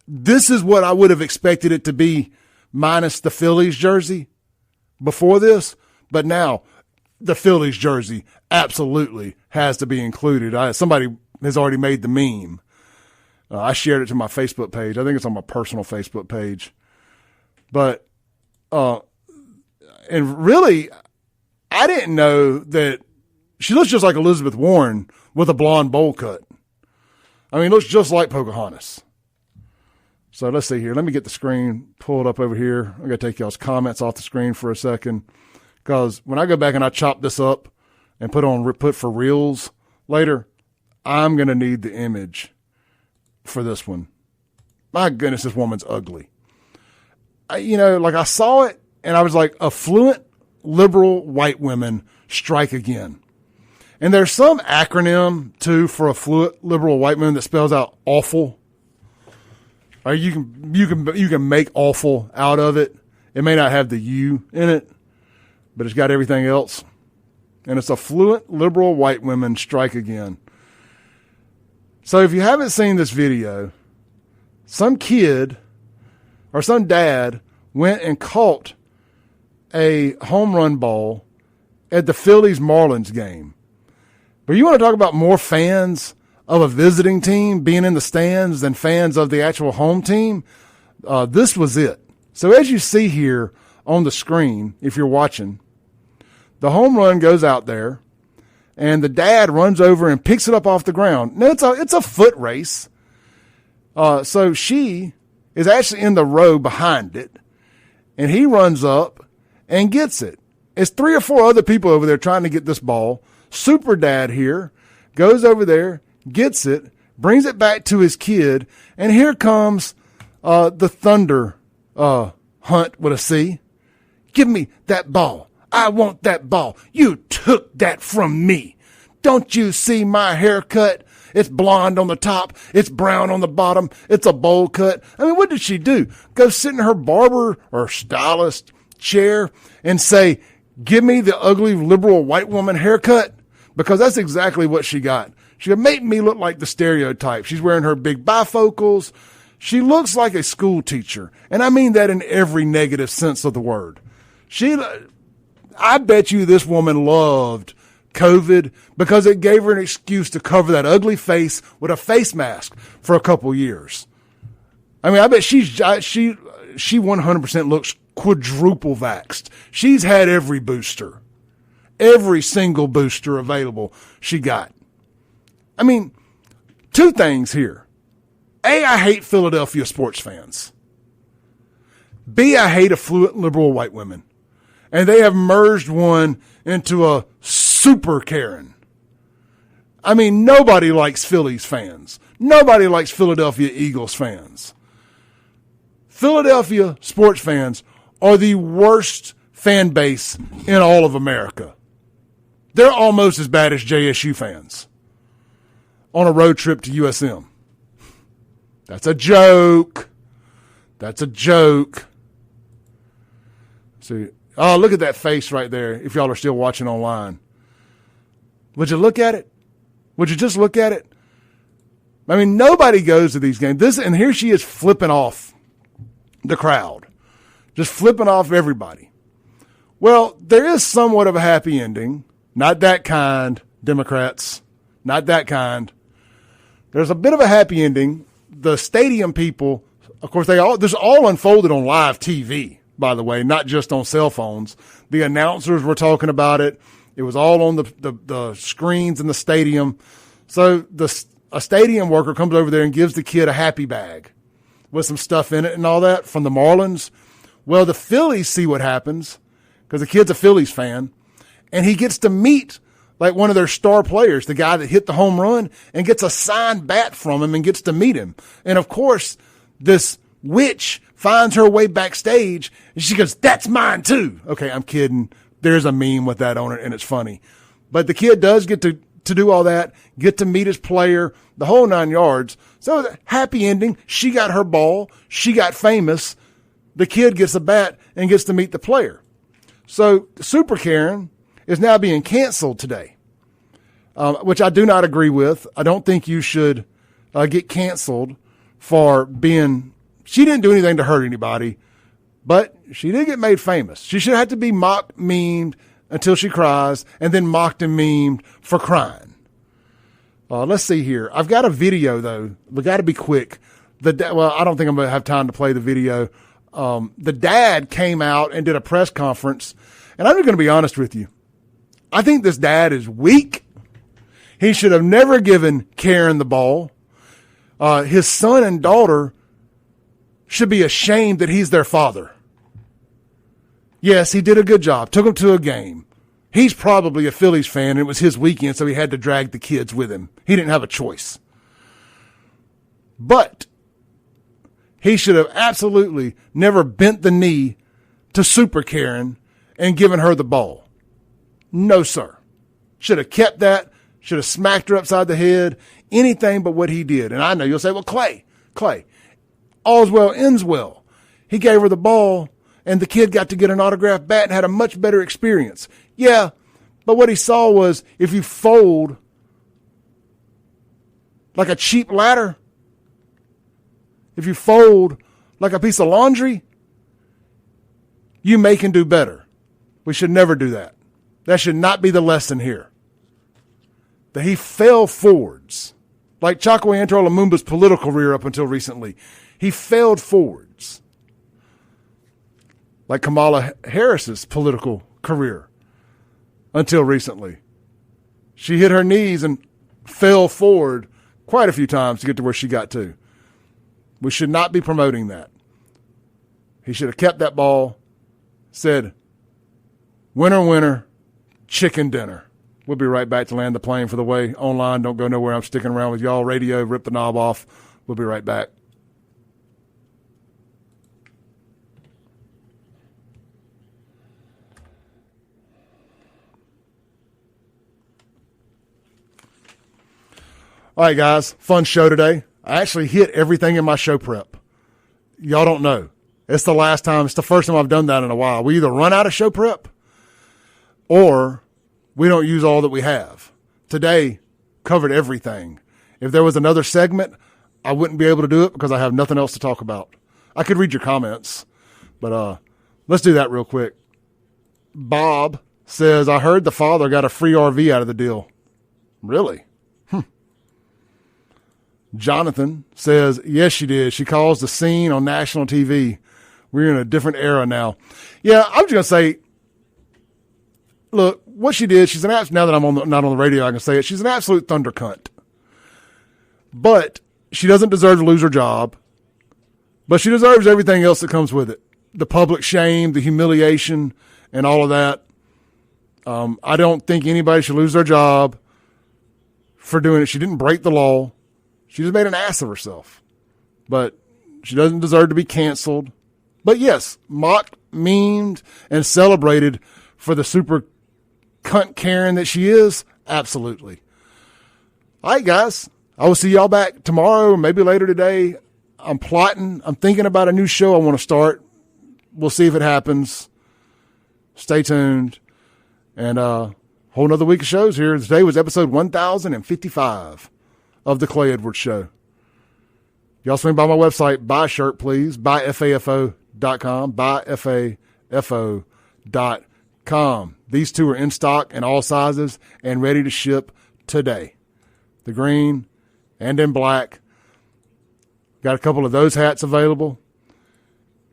this is what I would have expected it to be, minus the Phillies jersey before this. But now, the Phillies jersey absolutely has to be included. Somebody has already made the meme. I shared it to my Facebook page. I think it's on my personal Facebook page. But, and really, I didn't know that she looks just like Elizabeth Warren with a blonde bowl cut. I mean, looks just like Pocahontas. So let's see here. Let me get the screen pulled up over here. I'm going to take y'all's comments off the screen for a second. Because when I go back and I chop this up and put for reels later, I'm going to need the image for this one. My goodness, this woman's ugly. I saw it and I was like, affluent, liberal white women strike again. And there's some acronym too for affluent, liberal white women that spells out awful. Or you can make awful out of it. It may not have the U in it, but it's got everything else. And it's affluent, liberal white women strike again. So if you haven't seen this video, some kid or some dad went and caught a home run ball at the Phillies Marlins game. But you want to talk about more fans of a visiting team being in the stands than fans of the actual home team? This was it. So as you see here on the screen, if you're watching, the home run goes out there, and the dad runs over and picks it up off the ground. Now, it's a foot race. So she is actually in the row behind it, and he runs up and gets it. It's 3 or 4 other people over there trying to get this ball. Super dad here goes over there, gets it, brings it back to his kid, and here comes the Thunder Hunt with a C. Give me that ball. I want that ball. You took that from me. Don't you see my haircut? It's blonde on the top. It's brown on the bottom. It's a bowl cut. I mean, what did she do? Go sit in her barber or stylist chair and say, give me the ugly liberal white woman haircut? Because that's exactly what she got. She made me look like the stereotype. She's wearing her big bifocals. She looks like a school teacher. And I mean that in every negative sense of the word. I bet you this woman loved COVID because it gave her an excuse to cover that ugly face with a face mask for a couple years. I mean, I bet she 100% looks quadruple vaxxed. She's had every booster, every single booster available she got. I mean, 2 things here. A, I hate Philadelphia sports fans. B, I hate affluent liberal white women. And they have merged one into a super Karen. I mean, nobody likes Phillies fans. Nobody likes Philadelphia Eagles fans. Philadelphia sports fans are the worst fan base in all of America. They're almost as bad as JSU fans on a road trip to USM. That's a joke. That's a joke. See, oh, look at that face right there, if y'all are still watching online. Would you look at it? Would you just look at it? I mean, nobody goes to these games. And here she is flipping off the crowd. Just flipping off everybody. Well, there is somewhat of a happy ending. Not that kind, Democrats. Not that kind. There's a bit of a happy ending. The stadium people, of course, this all unfolded on live TV, by the way, not just on cell phones. The announcers were talking about it. It was all on the screens in the stadium. So a stadium worker comes over there and gives the kid a happy bag with some stuff in it and all that from the Marlins. Well, the Phillies see what happens because the kid's a Phillies fan, and he gets to meet like one of their star players, the guy that hit the home run, and gets a signed bat from him and gets to meet him. And of course, this witch finds her way backstage and she goes, "That's mine too." Okay, I'm kidding. There's a meme with that on it and it's funny. But the kid does get to do all that, get to meet his player, the whole 9 yards. So happy ending. She got her ball. She got famous. The kid gets a bat and gets to meet the player. So Super Karen is now being canceled today, which I do not agree with. I don't think you should get canceled for being – she didn't do anything to hurt anybody, but she did get made famous. She should have to be mocked, memed until she cries, and then mocked and memed for crying. Let's see here. I've got a video, though. We got to be quick. Well, I don't think I'm going to have time to play the video. The dad came out and did a press conference, and I'm just going to be honest with you. I think this dad is weak. He should have never given Karen the ball. His son and daughter should be ashamed that he's their father. Yes, he did a good job. Took them to a game. He's probably a Phillies fan, and it was his weekend, so he had to drag the kids with him. He didn't have a choice. But he should have absolutely never bent the knee to Super Karen and given her the ball. No, sir. Should have kept that. Should have smacked her upside the head. Anything but what he did. And I know you'll say, well, Clay, all's well ends well. He gave her the ball, and the kid got to get an autographed bat and had a much better experience. Yeah, but what he saw was if you fold like a cheap ladder, if you fold like a piece of laundry, you may can do better. We should never do that. That should not be the lesson here. That he fell forwards. Like Chakwe Lumumba's political career up until recently. He failed forwards. Like Kamala Harris's political career until recently. She hit her knees and fell forward quite a few times to get to where she got to. We should not be promoting that. He should have kept that ball, said, "Winner, winner, chicken dinner." We'll be right back to Land the Plane for the Way online. Don't go nowhere. I'm sticking around with y'all. Radio, rip the knob off. We'll be right back. All right, guys, fun show today. I actually hit everything in my show prep. Y'all don't know. It's the last time. It's the first time I've done that in a while. We either run out of show prep or we don't use all that we have. Today, covered everything. If there was another segment, I wouldn't be able to do it because I have nothing else to talk about. I could read your comments, but let's do that real quick. Bob says, "I heard the father got a free RV out of the deal." Really? Jonathan says, "Yes, she did. She caused a scene on national TV. We're in a different era now." Yeah, I'm just going to say, look, what she did, she's an absolute, now that I'm not on the radio, I can say it, she's an absolute thunder cunt. But she doesn't deserve to lose her job. But she deserves everything else that comes with it. The public shame, the humiliation, and all of that. I don't think anybody should lose their job for doing it. She didn't break the law. She just made an ass of herself. But she doesn't deserve to be canceled. But yes, mocked, memed, and celebrated for the super cunt Karen that she is. Absolutely. All right, guys. I will see y'all back tomorrow, maybe later today. I'm plotting. I'm thinking about a new show I want to start. We'll see if it happens. Stay tuned. And whole another week of shows here. Today was episode 1055 of the Clay Edwards Show. Y'all swing by my website, buy a shirt, please. Buyfafo.com. Buyfafo.com. These two are in stock in all sizes and ready to ship today. The green and in black. Got a couple of those hats available.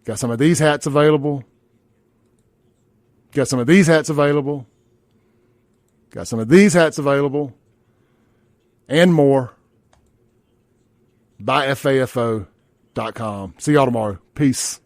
Got some of these hats available. Got some of these hats available. Got some of these hats available. And more. buyfafo.com. See y'all tomorrow. Peace.